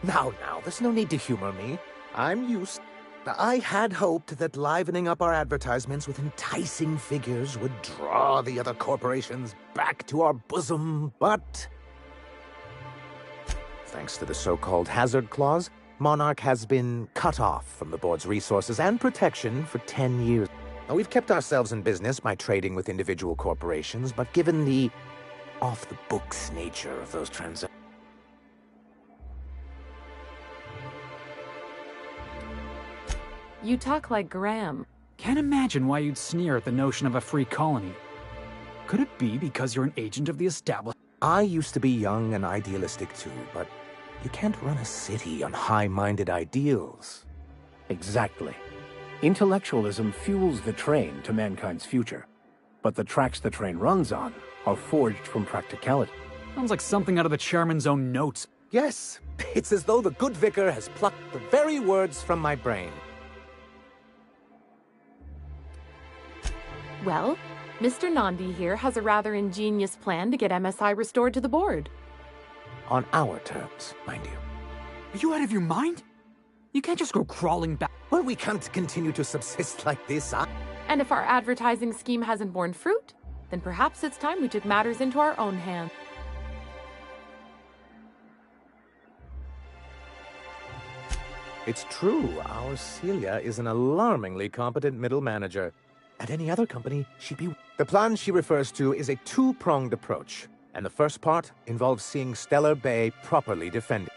Now, there's no need to humor me. I'm used... I had hoped that livening up our advertisements with enticing figures would draw the other corporations back to our bosom, but... Thanks to the so-called hazard clause, Monarch has been cut off from the board's resources and protection for 10 years. Now, we've kept ourselves in business by trading with individual corporations, but given the off-the-books nature of those transactions... You talk like Graham. Can't imagine why you'd sneer at the notion of a free colony. Could it be because you're an agent of the establishment? I used to be young and idealistic too, but you can't run a city on high-minded ideals. Exactly. Intellectualism fuels the train to mankind's future, but the tracks the train runs on are forged from practicality. Sounds like something out of the chairman's own notes. Yes, it's as though the good vicar has plucked the very words from my brain. Well, Mr. Nandi here has a rather ingenious plan to get MSI restored to the board. On our terms, mind you. Are you out of your mind? You can't just go crawling back. Well, we can't continue to subsist like this, huh? And if our advertising scheme hasn't borne fruit, then perhaps it's time we took matters into our own hands. It's true, our Celia is an alarmingly competent middle manager. At any other company, she'd be... The plan she refers to is a two-pronged approach, and the first part involves seeing Stellar Bay properly defended.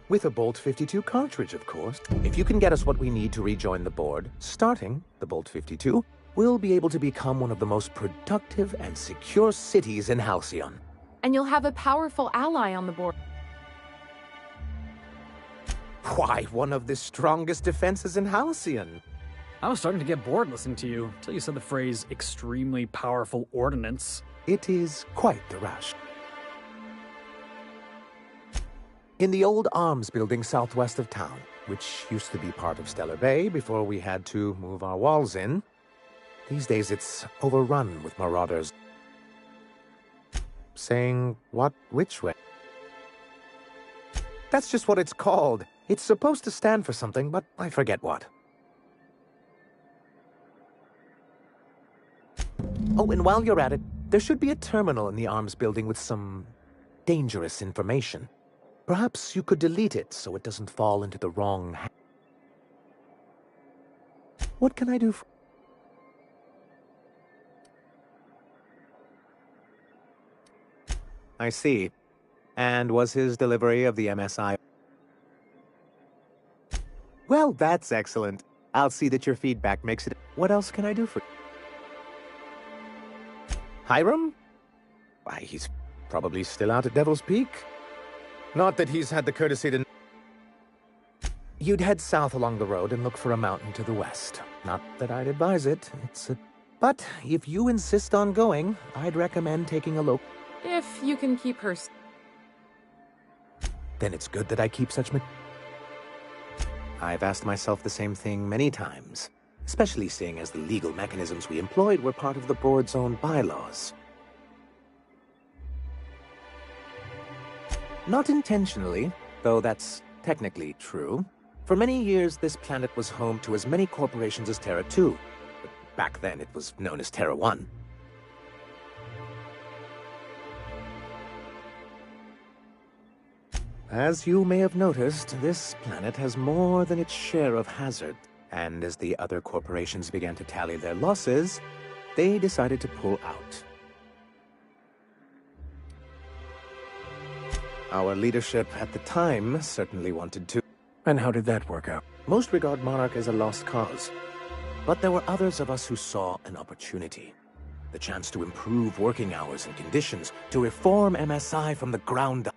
With a Bolt 52 cartridge, of course. If you can get us what we need to rejoin the board, starting the Bolt 52, we'll be able to become one of the most productive and secure cities in Halcyon. And you'll have a powerful ally on the board. Why, one of the strongest defenses in Halcyon. I was starting to get bored listening to you, till you said the phrase, extremely powerful ordnance. It is quite the rush. In the old arms building southwest of town, which used to be part of Stellar Bay before we had to move our walls in, these days it's overrun with marauders. Saying what, which way? That's just what it's called. It's supposed to stand for something, but I forget what. Oh, and while you're at it, there should be a terminal in the arms building with some dangerous information. Perhaps you could delete it so it doesn't fall into the wrong hands. What can I do for... I see. And was his delivery of the MSI... Well, that's excellent. I'll see that your feedback makes it... What else can I do for you? Hiram? Why, he's probably still out at Devil's Peak. Not that he's had the courtesy to... You'd head south along the road and look for a mountain to the west. Not that I'd advise it. It's a But if you insist on going, I'd recommend taking a look. If you can keep her... Then it's good that I keep such I've asked myself the same thing many times, especially seeing as the legal mechanisms we employed were part of the board's own bylaws. Not intentionally, though that's technically true. For many years, this planet was home to as many corporations as Terra 2. But back then, it was known as Terra 1. As you may have noticed, this planet has more than its share of hazard. And as the other corporations began to tally their losses, they decided to pull out. Our leadership at the time certainly wanted to. And how did that work out? Most regard Monarch as a lost cause. But there were others of us who saw an opportunity. The chance to improve working hours and conditions, to reform MSI from the ground up.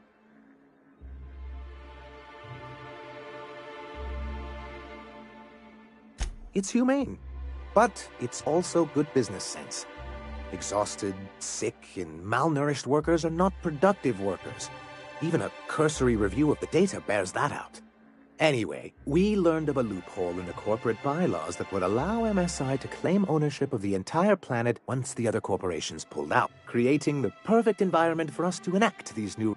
It's humane, but it's also good business sense. Exhausted, sick, and malnourished workers are not productive workers. Even a cursory review of the data bears that out. Anyway, we learned of a loophole in the corporate bylaws that would allow MSI to claim ownership of the entire planet once the other corporations pulled out, creating the perfect environment for us to enact these new...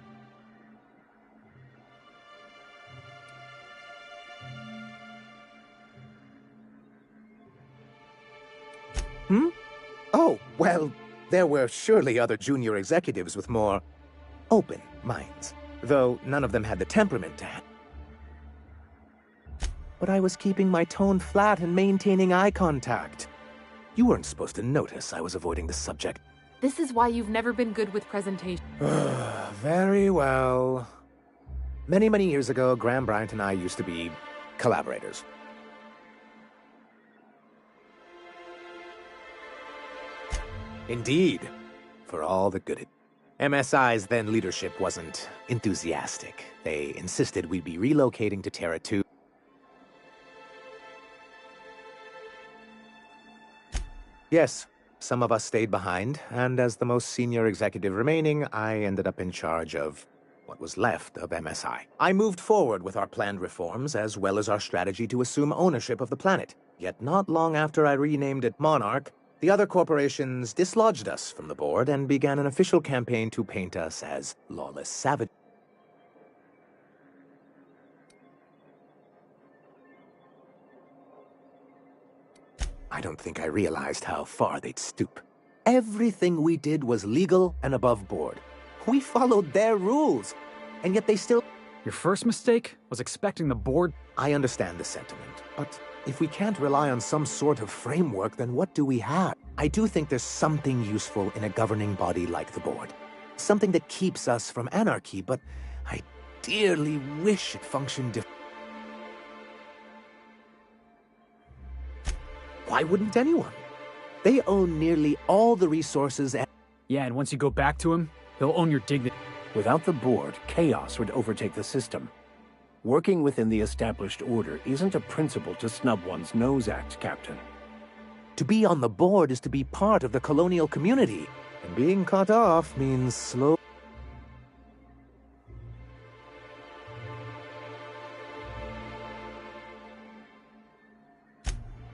Oh, well, there were surely other junior executives with more open minds, though none of them had the temperament to handle. But I was keeping my tone flat and maintaining eye contact. You weren't supposed to notice I was avoiding the subject. This is why you've never been good with presentation. Very well. Many, many years ago, Graham Bryant and I used to be collaborators. Indeed, for all the good it... MSI's then leadership wasn't enthusiastic. They insisted we'd be relocating to Terra 2. Yes, some of us stayed behind, and as the most senior executive remaining, I ended up in charge of what was left of MSI. I moved forward with our planned reforms, as well as our strategy to assume ownership of the planet. Yet not long after I renamed it Monarch, the other corporations dislodged us from the board and began an official campaign to paint us as lawless savages. I don't think I realized how far they'd stoop. Everything we did was legal and above board. We followed their rules, and yet they still... Your first mistake was expecting the board... I understand the sentiment, but if we can't rely on some sort of framework, then what do we have? I do think there's something useful in a governing body like the board. Something that keeps us from anarchy, but I dearly wish it functioned differently. Why wouldn't anyone? They own nearly all the resources and... Yeah, and once you go back to him, he'll own your dignity. Without the board, chaos would overtake the system. Working within the established order isn't a principle to snub one's nose at, Captain. To be on the board is to be part of the colonial community, and being cut off means slow...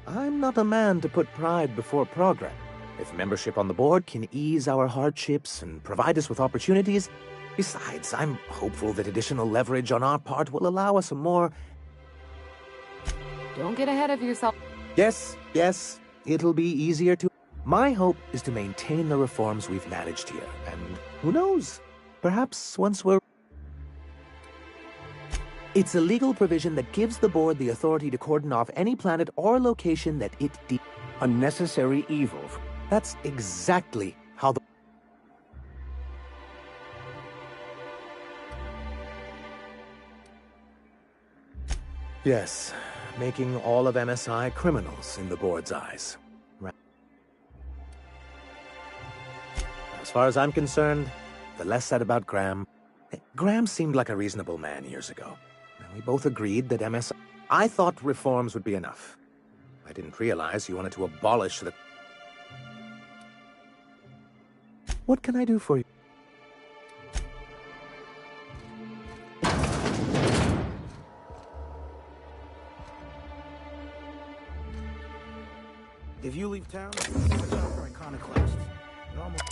I'm not a man to put pride before progress. If membership on the board can ease our hardships and provide us with opportunities, besides, I'm hopeful that additional leverage on our part will allow us a more... Don't get ahead of yourself. Yes, it'll be easier to... My hope is to maintain the reforms we've managed here, and who knows? Perhaps once we're... It's a legal provision that gives the board the authority to cordon off any planet or location that it a necessary evil. That's exactly how the... Yes, making all of MSI criminals in the board's eyes. Right. As far as I'm concerned, the less said about Graham... Graham seemed like a reasonable man years ago. We both agreed that MSI... I thought reforms would be enough. I didn't realize you wanted to abolish the... What can I do for you? If you leave town, watch out for iconoclasts. They're almost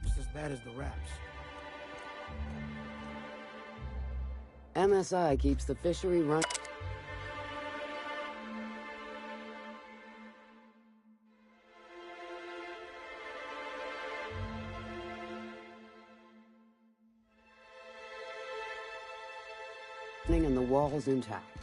just as bad as the Raps. MSI keeps the fishery running. And the walls intact.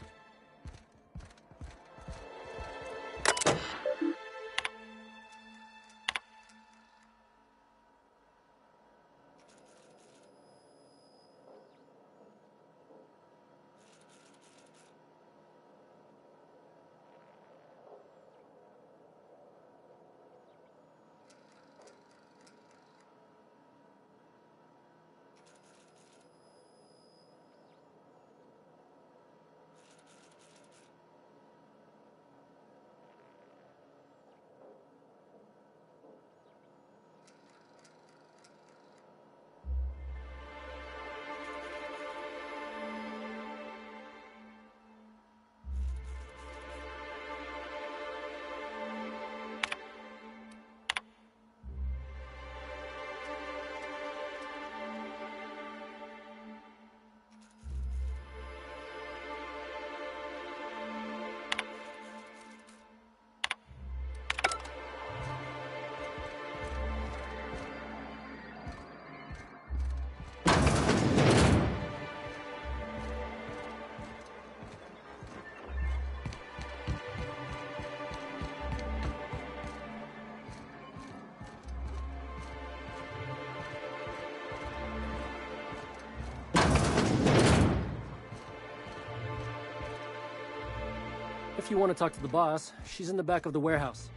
If you want to talk to the boss, she's in the back of the warehouse.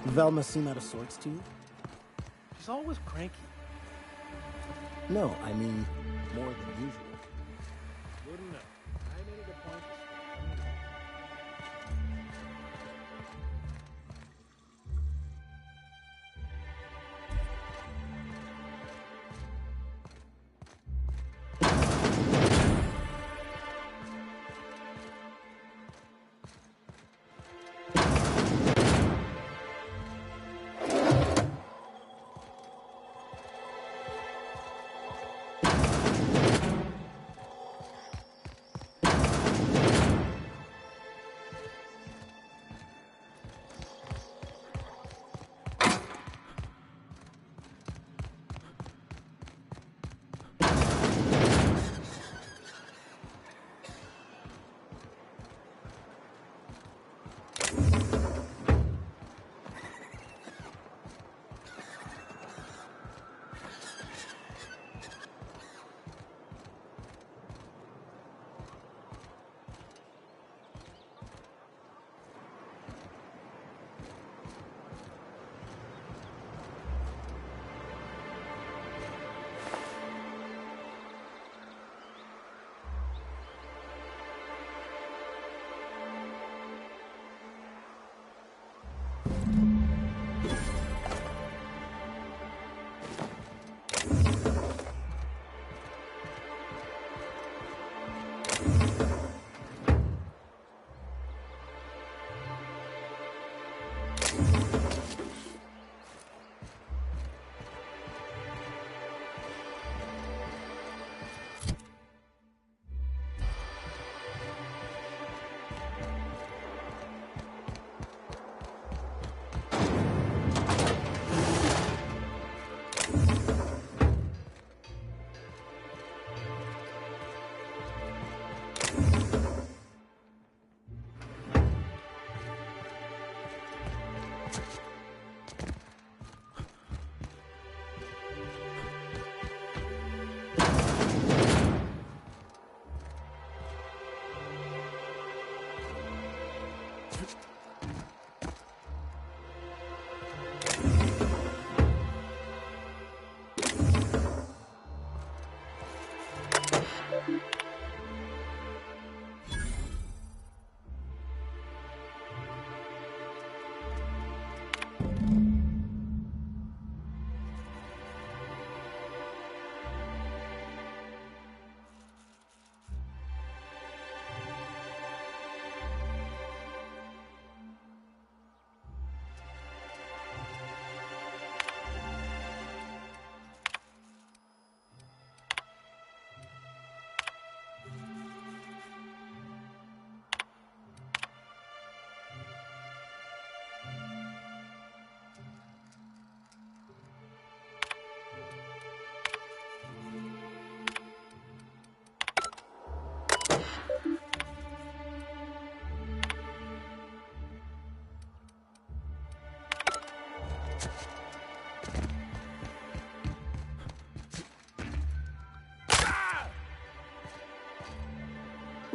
Velma seem out of sorts to you? She's always cranky. No, I mean more than usual. Good enough. I made it a point to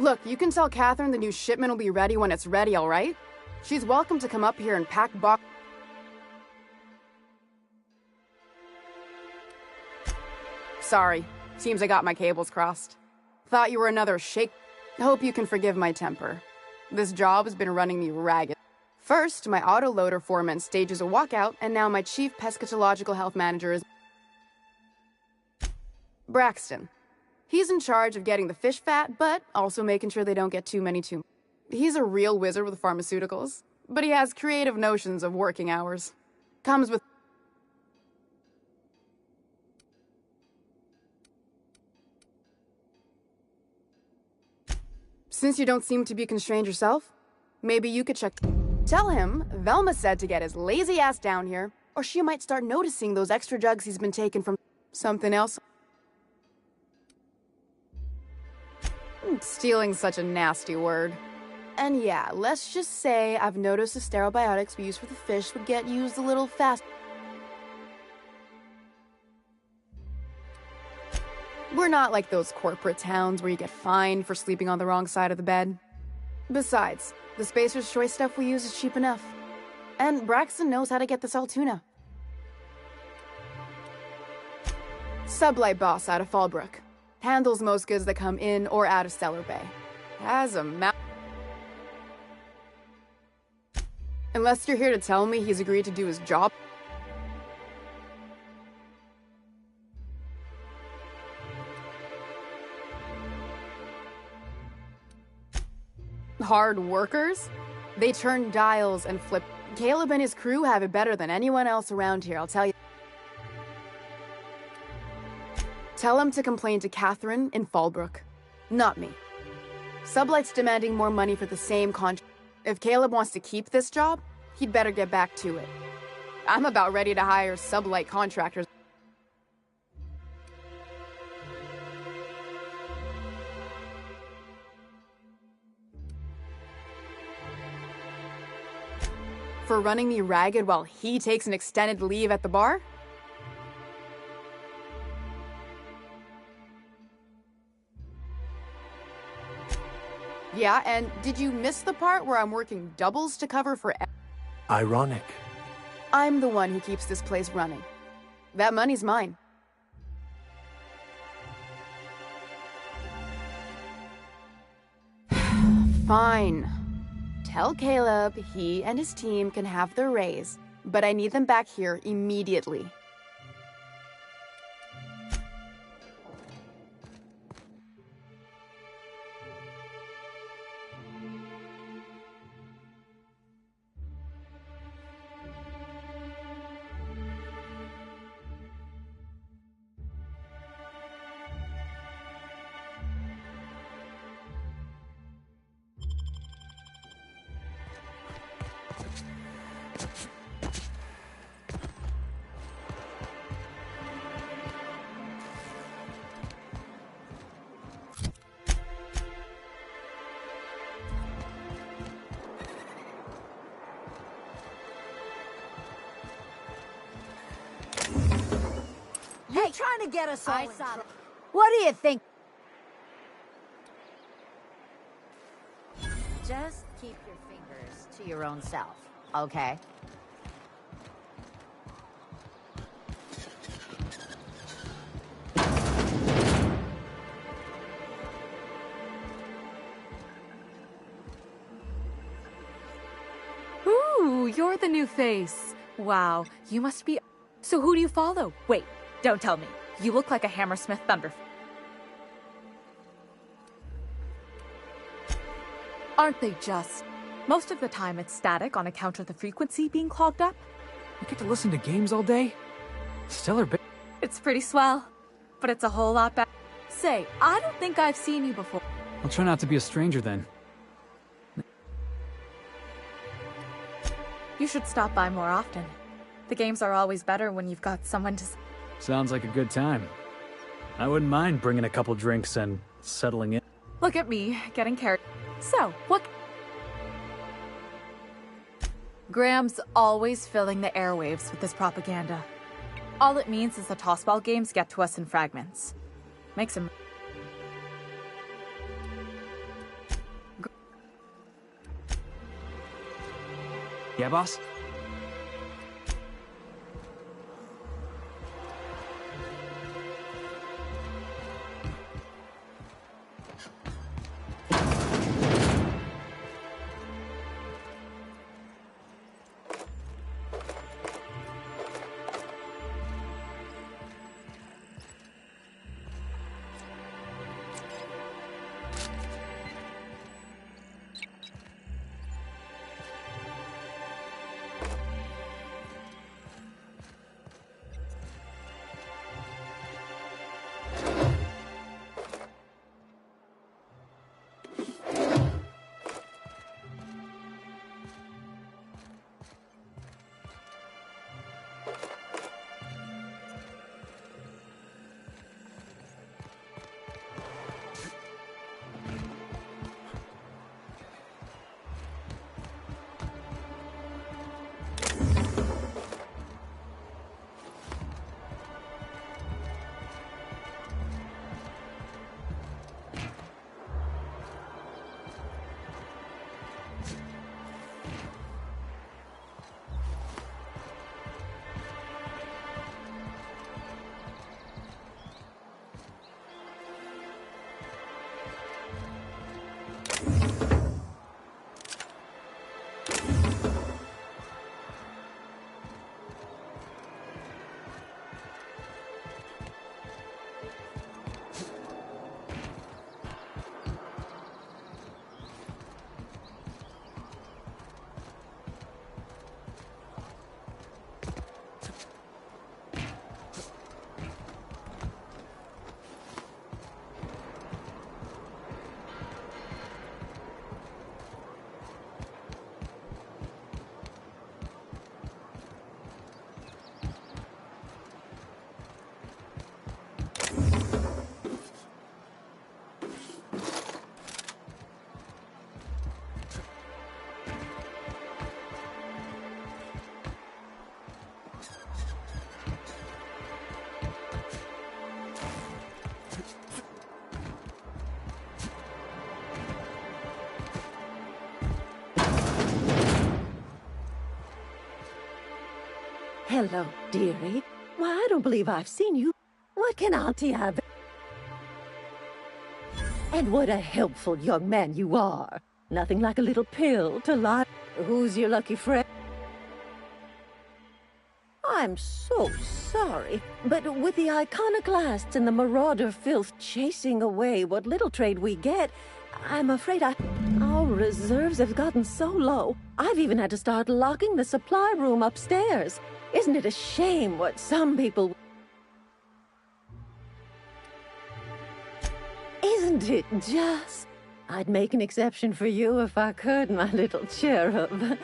Look, you can tell Catherine the new shipment will be ready when it's ready, all right? She's welcome to come up here and pack box. Sorry. Seems I got my cables crossed. Thought you were another shake. Hope you can forgive my temper. This job has been running me ragged. First, my autoloader foreman stages a walkout, and now my chief pescatological health manager is Braxton. He's in charge of getting the fish fat, but also making sure they don't get too many too. He's a real wizard with pharmaceuticals, but he has creative notions of working hours. Comes with Since you don't seem to be constrained yourself, maybe you could check. Tell him Velma said to get his lazy ass down here, or she might start noticing those extra jugs he's been taking from something else. Stealing's such a nasty word. And yeah, let's just say I've noticed the sterile biotics we use for the fish would get used a little fast. We're not like those corporate towns where you get fined for sleeping on the wrong side of the bed. Besides, the Spacer's Choice stuff we use is cheap enough. And Braxton knows how to get the Saltuna. Sublight boss out of Fallbrook. Handles most goods that come in or out of Stellar Bay. Has a mouth. Unless you're here to tell me he's agreed to do his job. Hard workers? They turn dials and flip. Caleb and his crew have it better than anyone else around here, I'll tell you. Tell him to complain to Catherine in Fallbrook, not me. Sublight's demanding more money for the same contract. If Caleb wants to keep this job, he'd better get back to it. I'm about ready to hire Sublight contractors. For running me ragged while he takes an extended leave at the bar? Yeah, and did you miss the part where I'm working doubles to cover for... Ironic. I'm the one who keeps this place running. That money's mine. Fine. Tell Caleb he and his team can have their raise, but I need them back here immediately. You're trying to get us all in trouble. What do you think? Just keep your fingers to your own self, okay? you're the new face. Wow, you must be... So who do you follow? Wait, don't tell me. You look like a Hammersmith Thunder... Aren't they just? Most of the time it's static on account of the frequency being clogged up. You get to listen to games all day? Stellar Bay... It's pretty swell, but it's a whole lot better. Say, I don't think I've seen you before. I'll try not to be a stranger then. You should stop by more often. The games are always better when you've got someone to... Sounds like a good time. I wouldn't mind bringing a couple drinks and settling in. Look at me, getting carried. So, what... Graham's always filling the airwaves with this propaganda. All it means is the tossball games get to us in fragments. Makes him... Yeah, boss? Hello, dearie. Why, I don't believe I've seen you. What can Auntie have? And what a helpful young man you are. Nothing like a little pill to lie. Who's your lucky friend? I'm so sorry, but with the iconoclasts and the marauder filth chasing away what little trade we get, I'm afraid our reserves have gotten so low, I've even had to start locking the supply room upstairs. Isn't it a shame what some people... Isn't it just? I'd make an exception for you if I could, my little cherub.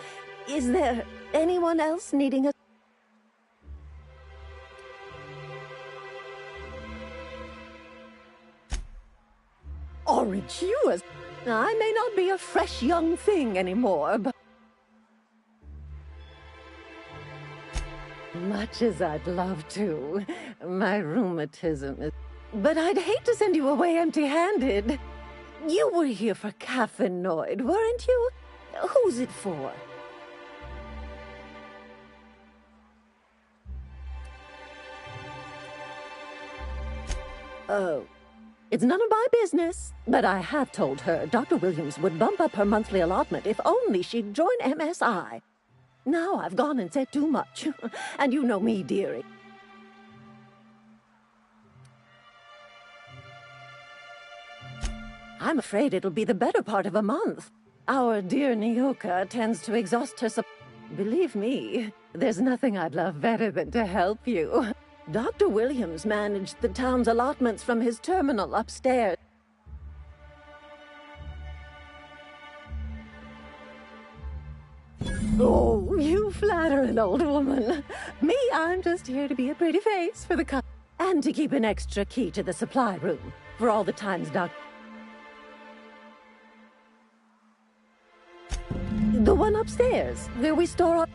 Is there anyone else needing a... Orange, I may not be a fresh young thing anymore, but... Much as I'd love to, my rheumatism is... But I'd hate to send you away empty-handed. You were here for Caffeinoid, weren't you? Who's it for? Oh, it's none of my business, but I have told her Dr. Williams would bump up her monthly allotment if only she'd join MSI. Now I've gone and said too much. And you know me, dearie. I'm afraid it'll be the better part of a month. Our dear Nyoka tends to exhaust her Believe me, there's nothing I'd love better than to help you. Dr. Williams managed the town's allotments from his terminal upstairs. Oh, you flatter an old woman. Me, I'm just here to be a pretty face for the and to keep an extra key to the supply room for all the times The one upstairs, where we store our...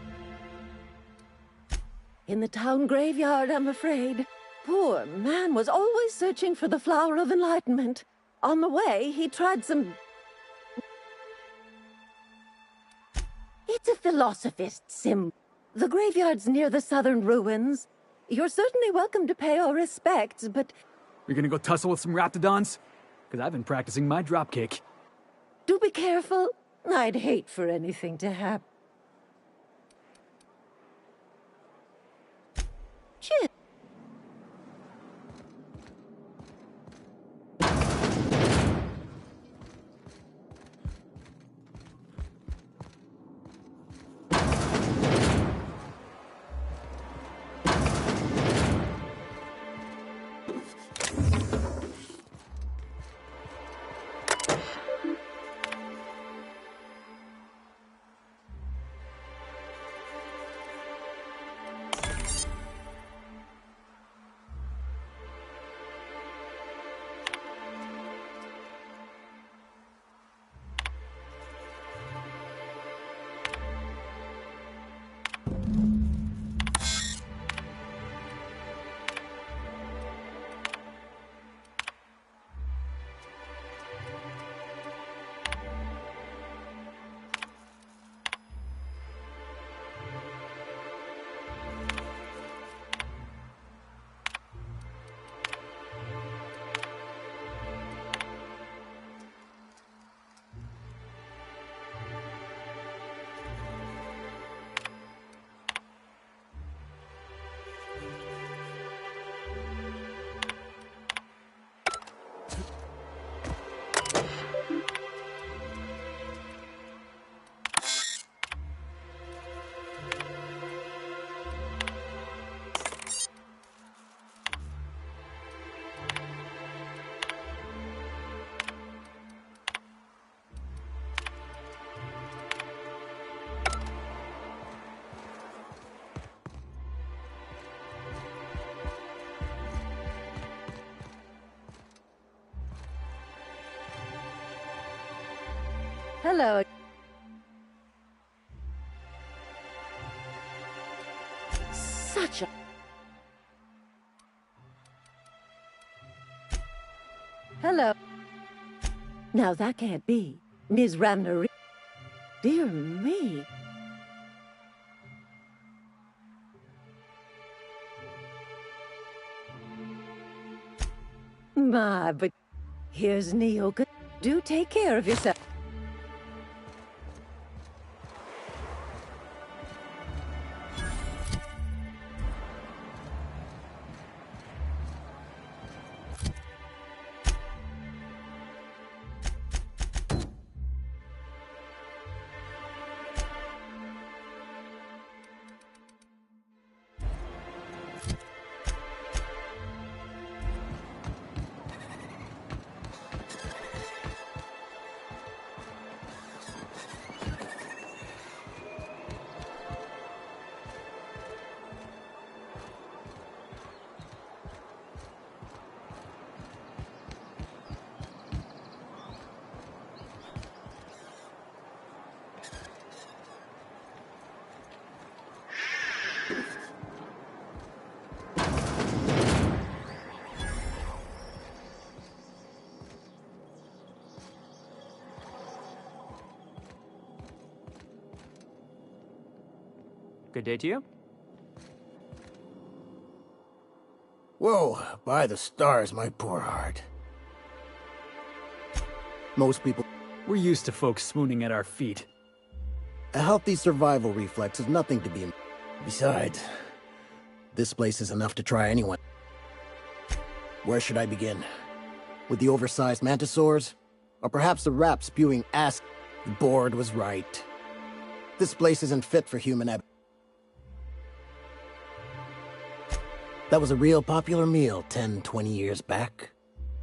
In the town graveyard, I'm afraid. Poor man was always searching for the Flower of Enlightenment. On the way, he tried some... It's a philosophist's symbol. The graveyard's near the southern ruins. You're certainly welcome to pay our respects, but... You're gonna go tussle with some raptidons? Because I've been practicing my dropkick. Do be careful. I'd hate for anything to happen. Cheers. Hello. Such a... Hello. Now that can't be. Ms. Ramner... Dear me. My, but here's Nyoka. Do take care of yourself. Good day to you. Whoa, by the stars, my poor heart. Most people... We're used to folks swooning at our feet. A healthy survival reflex is nothing to be... Besides, this place is enough to try anyone. Where should I begin? With the oversized mantisaurs? Or perhaps the rat spewing ass? The board was right. This place isn't fit for human That was a real popular meal 10, 20 years back.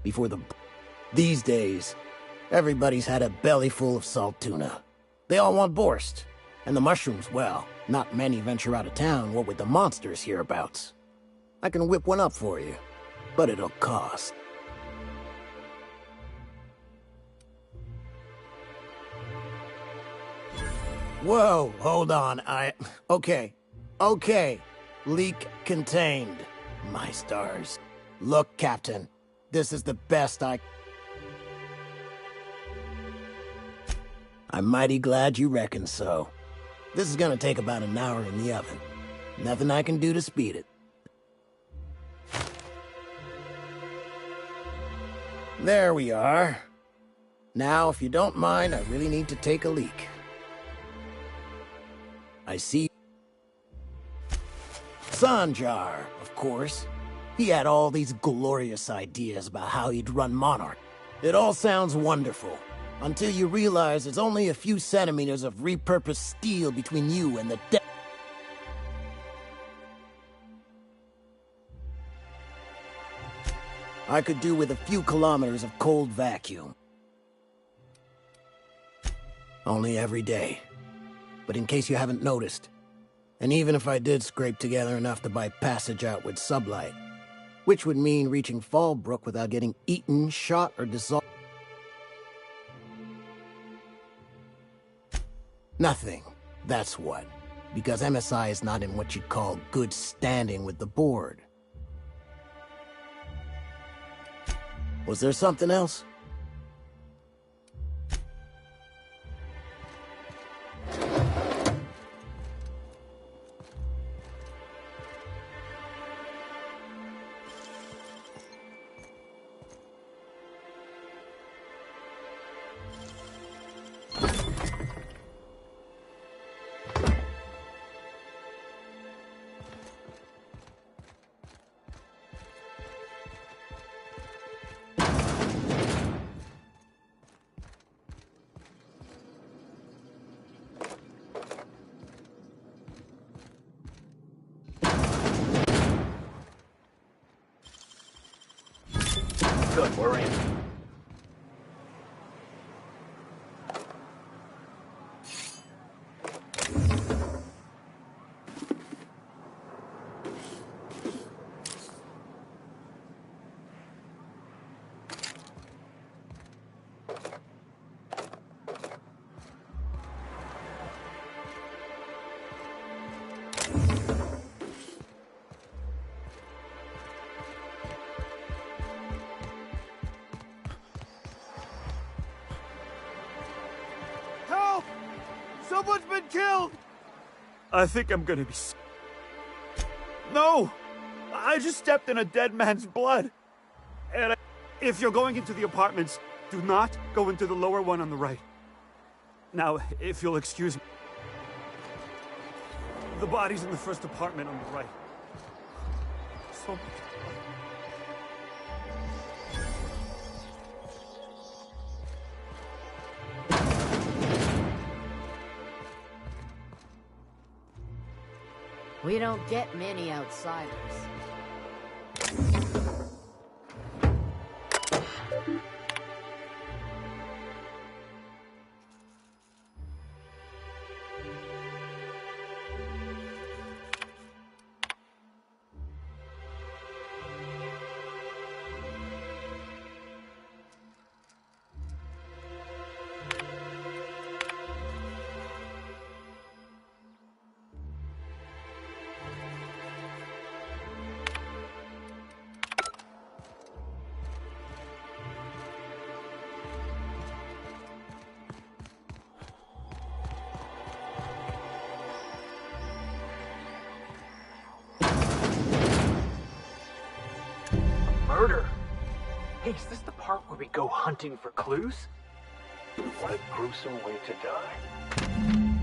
Before the... These days, everybody's had a belly full of salt tuna. They all want borscht. And the mushrooms, well, not many venture out of town, what with the monsters hereabouts. I can whip one up for you, but it'll cost. Whoa, hold on, Okay. Leak contained. My stars. Look, Captain, this is the best I'm mighty glad you reckon so. This is gonna take about an hour in the oven. Nothing I can do to speed it. There we are. Now, if you don't mind, I really need to take a leak. I see... Sanjar, of course. He had all these glorious ideas about how he'd run Monarch. It all sounds wonderful, until you realize there's only a few centimeters of repurposed steel between you and the I could do with a few kilometers of cold vacuum. Only every day. But in case you haven't noticed, and even if I did scrape together enough to buy passage out with sublight, which would mean reaching Fallbrook without getting eaten, shot, or dissolved. Nothing. That's what. Because MSI is not in what you'd call good standing with the board. Was there something else? Good, we're in. Someone's been killed! I think I'm gonna be... No! I just stepped in a dead man's blood. And if you're going into the apartments, do not go into the lower one on the right. Now, if you'll excuse me. The body's in the first apartment on the right. So much. We don't get many outsiders. Murder? Hey, is this the part where we go hunting for clues? What a gruesome way to die.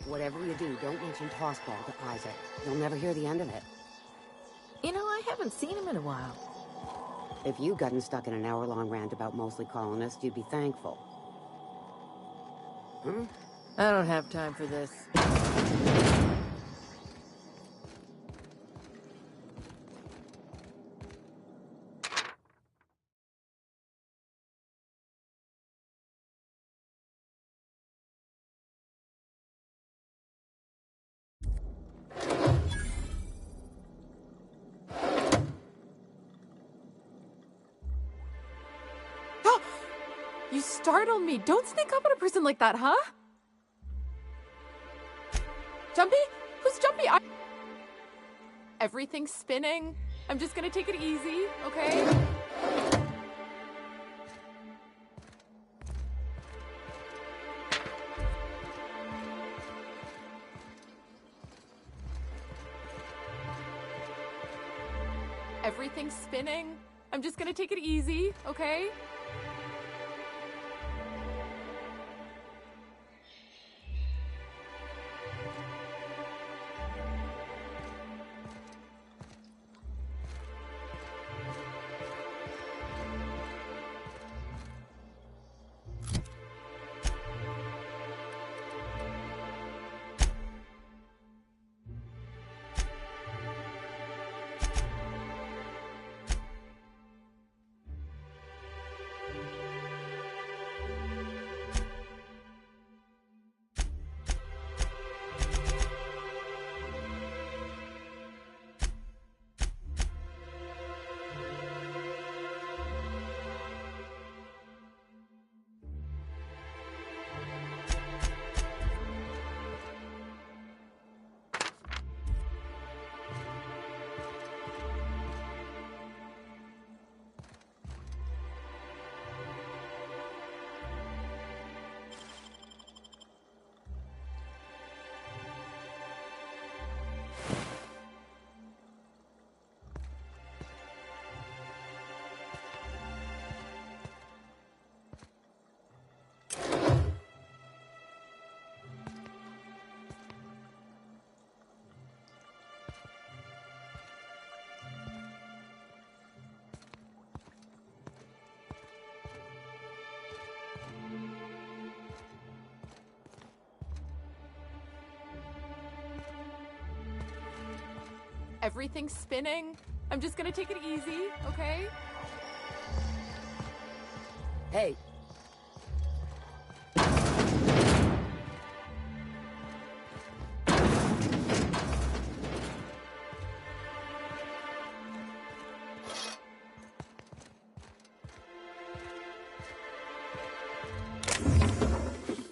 Whatever you do, don't mention Tossball to Isaac. You'll never hear the end of it. You know, I haven't seen him in a while. If you'd gotten stuck in an hour-long rant about mostly colonists, you'd be thankful. Hmm? I don't have time for this. You startled me. Don't sneak up on a person like that, huh? Jumpy? Who's Jumpy? Everything's spinning. I'm just gonna take it easy, okay? Everything's spinning. I'm just gonna take it easy, okay? Everything's spinning. I'm just gonna take it easy, okay? Hey.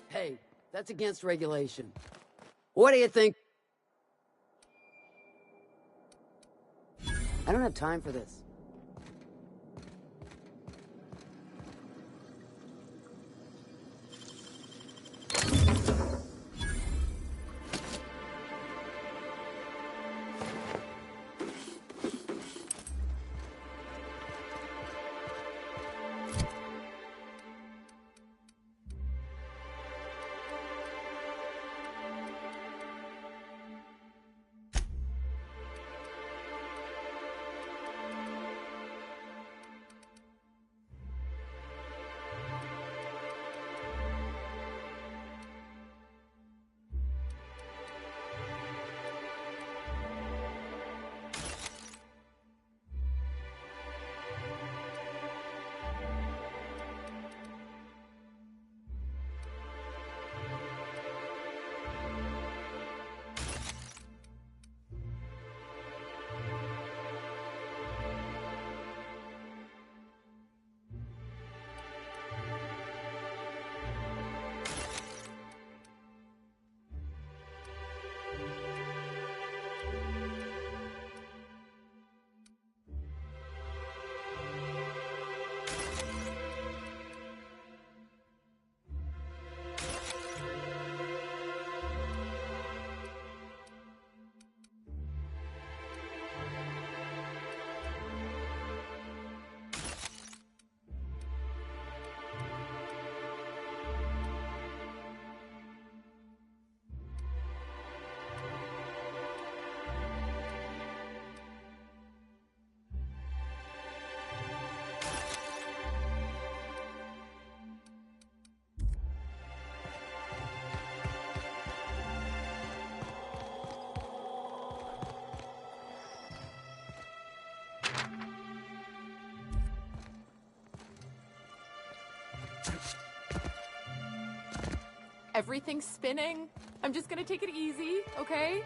Hey, that's against regulation. What do you think? I don't have time for this. Everything's spinning. I'm just gonna take it easy, okay?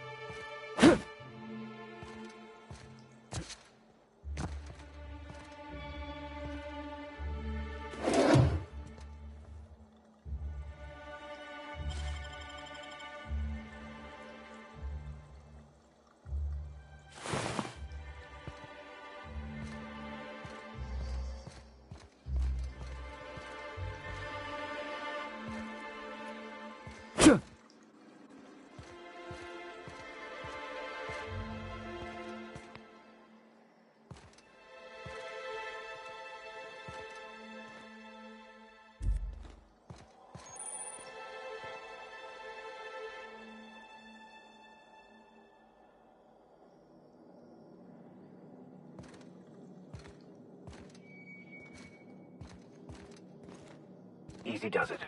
Easy does it.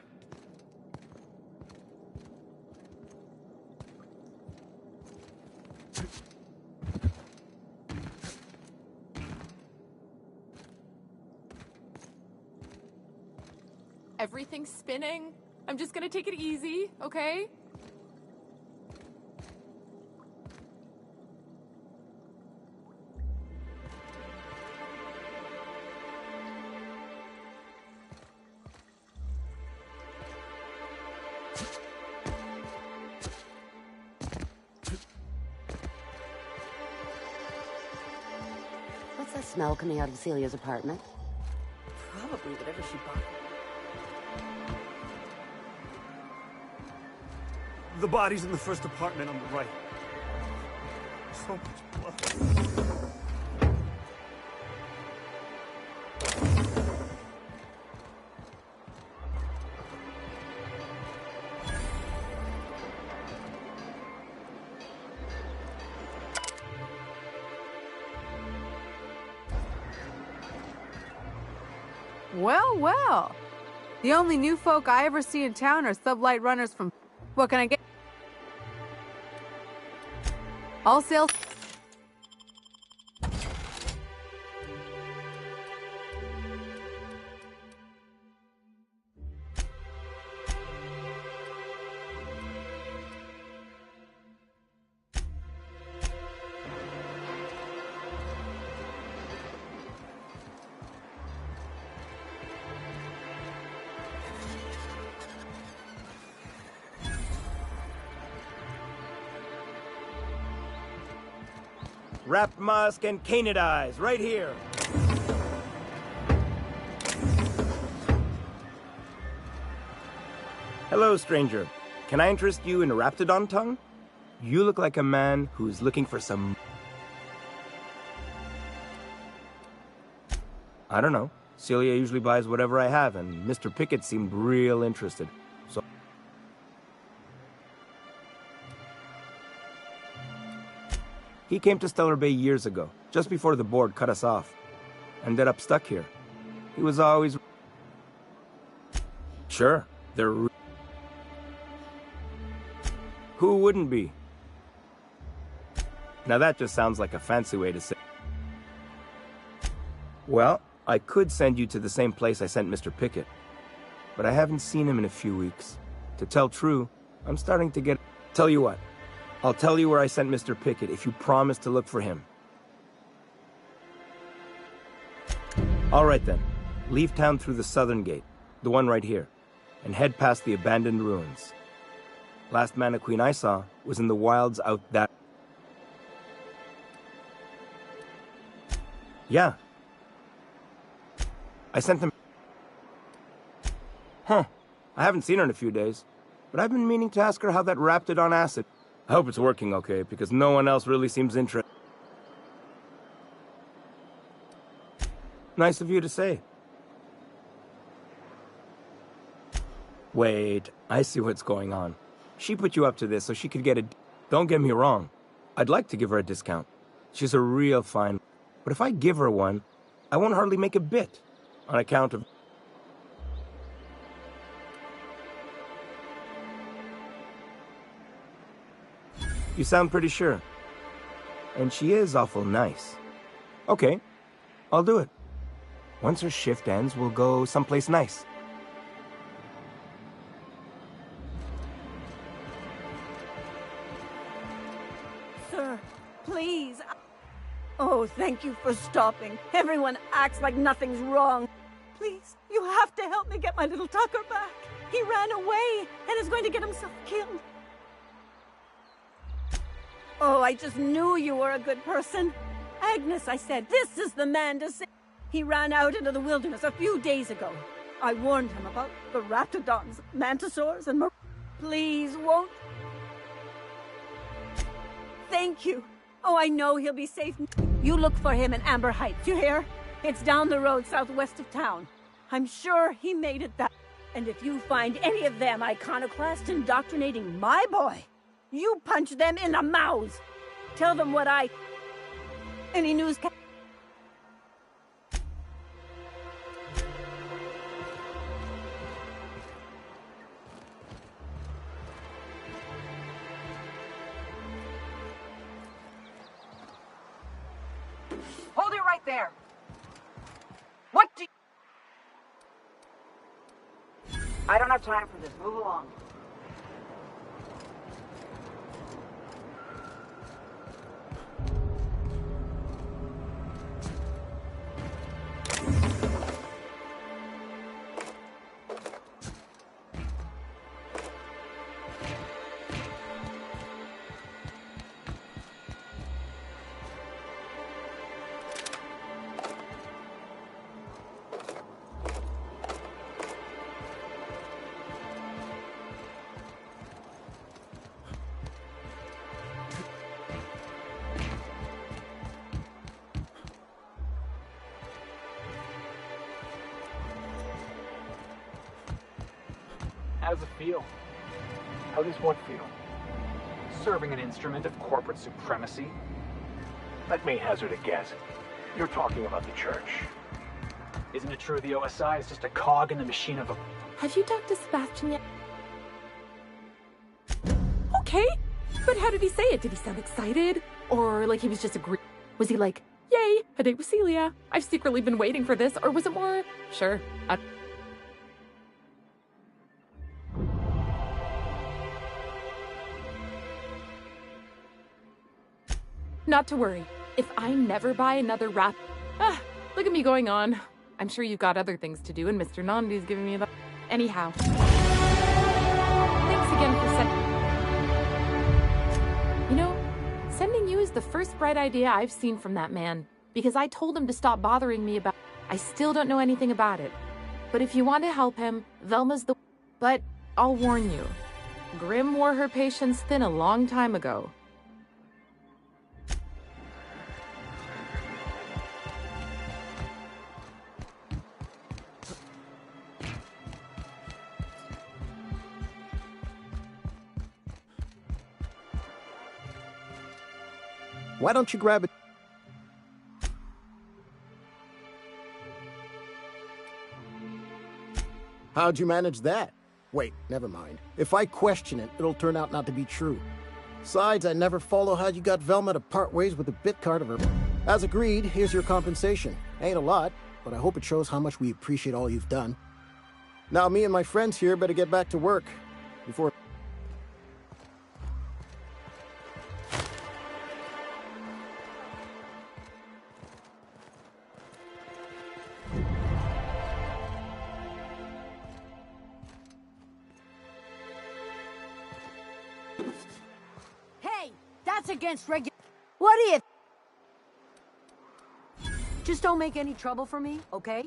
Everything's spinning. I'm just gonna take it easy, okay? What's that smell coming out of Celia's apartment? Probably whatever she bought. The body's in the first apartment on the right. So much blood. Well, well. The only new folk I ever see in town are sublight runners from... What can I get? All sales... Wrapped musk and canid eyes, right here. Hello, stranger. Can I interest you in a Raptidon tongue? You look like a man who's looking for some... I don't know. Celia usually buys whatever I have, and Mr. Pickett seemed real interested. So... He came to Stellar Bay years ago, just before the board cut us off. Ended up stuck here. He was always... Sure, they're... Who wouldn't be? Now that just sounds like a fancy way to say... Well, I could send you to the same place I sent Mr. Pickett. But I haven't seen him in a few weeks. To tell true, I'm starting to get... Tell you what. I'll tell you where I sent Mr. Pickett if you promise to look for him. All right then. Leave town through the southern gate, the one right here, and head past the abandoned ruins. Last Mannequin I saw was in the wilds out that... Yeah. I sent him... Huh. I haven't seen her in a few days, but I've been meaning to ask her how that Raptidon acid... I hope it's working okay, because no one else really seems interested. Nice of you to say. Wait, I see what's going on. She put you up to this so she could get a... Don't get me wrong. I'd like to give her a discount. She's a real fine... But if I give her one, I won't hardly make a bit. On account of... You sound pretty sure. And she is awful nice. Okay, I'll do it. Once her shift ends, we'll go someplace nice. sir. Please. Oh, thank you for stopping. Everyone acts like nothing's wrong. Please, you have to help me get my little Tucker back. He ran away and is going to get himself killed. Oh, I just knew you were a good person. Agnes, I said, this is the man to save. He ran out into the wilderness a few days ago. I warned him about the raptidons, mantisaurs, and Please, won't... Thank you. Oh, I know he'll be safe. You look for him in Amber Heights, you hear? It's down the road southwest of town. I'm sure he made it back. And if you find any of them iconoclasts indoctrinating my boy, you punch them in the mouths. Tell them what I... Any news... Hold it right there. What do you... I don't have time for this. Move along. How does it feel? How does what feel? Serving an instrument of corporate supremacy? Let me hazard a guess. You're talking about the church. Isn't it true the OSI is just a cog in the machine of a... Have you talked to Sebastian yet? Okay, but how did he say it? Did he sound excited? Or like he was just agreeing? Was he like, yay, a date with Celia? I've secretly been waiting for this. Or was it more, sure, Not to worry. If I never buy another wrap... look at me going on. I'm sure you've got other things to do, and Mr. Nandi's giving me the... Anyhow. Thanks again for sending... You know, sending you is the first bright idea I've seen from that man. Because I told him to stop bothering me about... I still don't know anything about it. But if you want to help him, Velma's the... But I'll warn you. Grim wore her patience thin a long time ago. Why don't you grab it? How'd you manage that? Wait, never mind. If I question it, it'll turn out not to be true. Besides, I never follow how you got Velma to part ways with a bit card of her. As agreed, here's your compensation. Ain't a lot, but I hope it shows how much we appreciate all you've done. Now, me and my friends here better get back to work before... That's against What if... Just don't make any trouble for me, okay?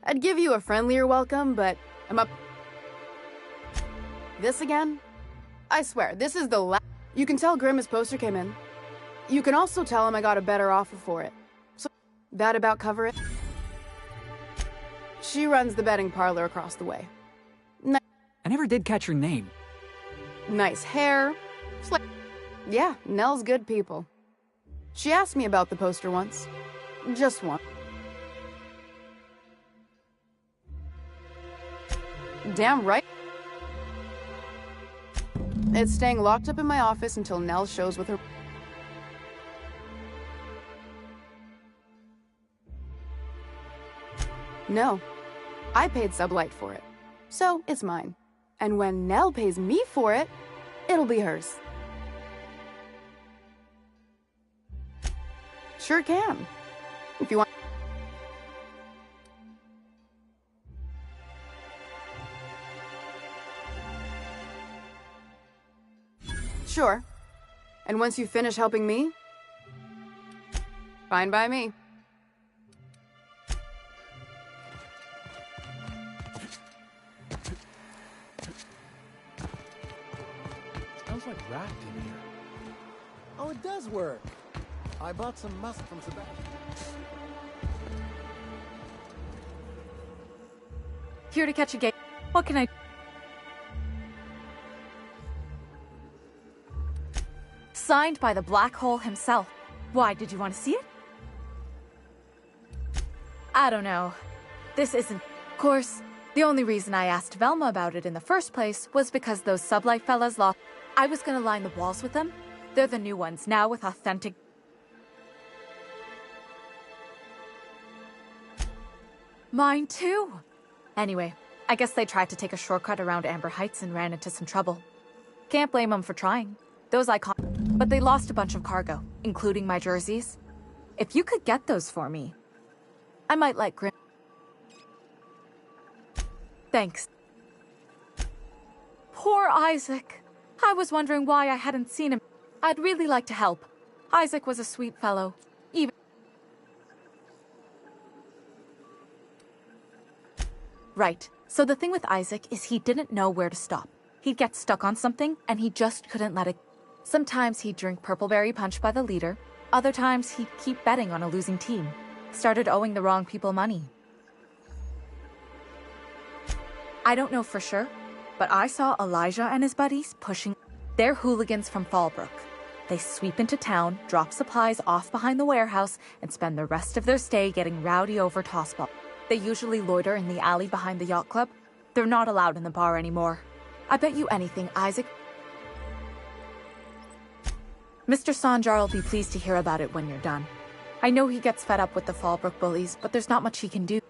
I'd give you a friendlier welcome, but I'm up... This again? I swear, this is the last. You can tell Grim his poster came in. You can also tell him I got a better offer for it. So, that about cover it? She runs the betting parlor across the way. I never did catch your name. Nice hair. Yeah, Nell's good people. She asked me about the poster once. Just once. Damn right. It's staying locked up in my office until Nell shows with her. No. I paid Sublight for it. So, it's mine. And when Nell pays me for it, it'll be hers. Sure can. If you want. Sure. And once you finish helping me, fine by me. Smells like rat in here. Oh, it does work. I bought some musk from Sebastian. Here to catch a game. What can I... Signed by the Black Hole himself. Why, did you want to see it? I don't know. This isn't... Of course, the only reason I asked Velma about it in the first place was because those Sublight fellas lost... I was gonna line the walls with them. They're the new ones, now with authentic... Mine too! Anyway, I guess they tried to take a shortcut around Amber Heights and ran into some trouble. Can't blame them for trying. Those but they lost a bunch of cargo, including my jerseys. If you could get those for me, I might let Grim... Thanks. Poor Isaac. I was wondering why I hadn't seen him. I'd really like to help. Isaac was a sweet fellow. Even... Right. So the thing with Isaac is he didn't know where to stop. He'd get stuck on something, and he just couldn't let it... Sometimes he'd drink Purpleberry Punch by the liter. Other times he'd keep betting on a losing team. Started owing the wrong people money. I don't know for sure, but I saw Elijah and his buddies pushing... They're hooligans from Fallbrook. They sweep into town, drop supplies off behind the warehouse, and spend the rest of their stay getting rowdy over tossball. They usually loiter in the alley behind the yacht club. They're not allowed in the bar anymore. I bet you anything, Isaac... Mr. Sanjar will be pleased to hear about it when you're done. I know he gets fed up with the Fallbrook bullies, but there's not much he can do.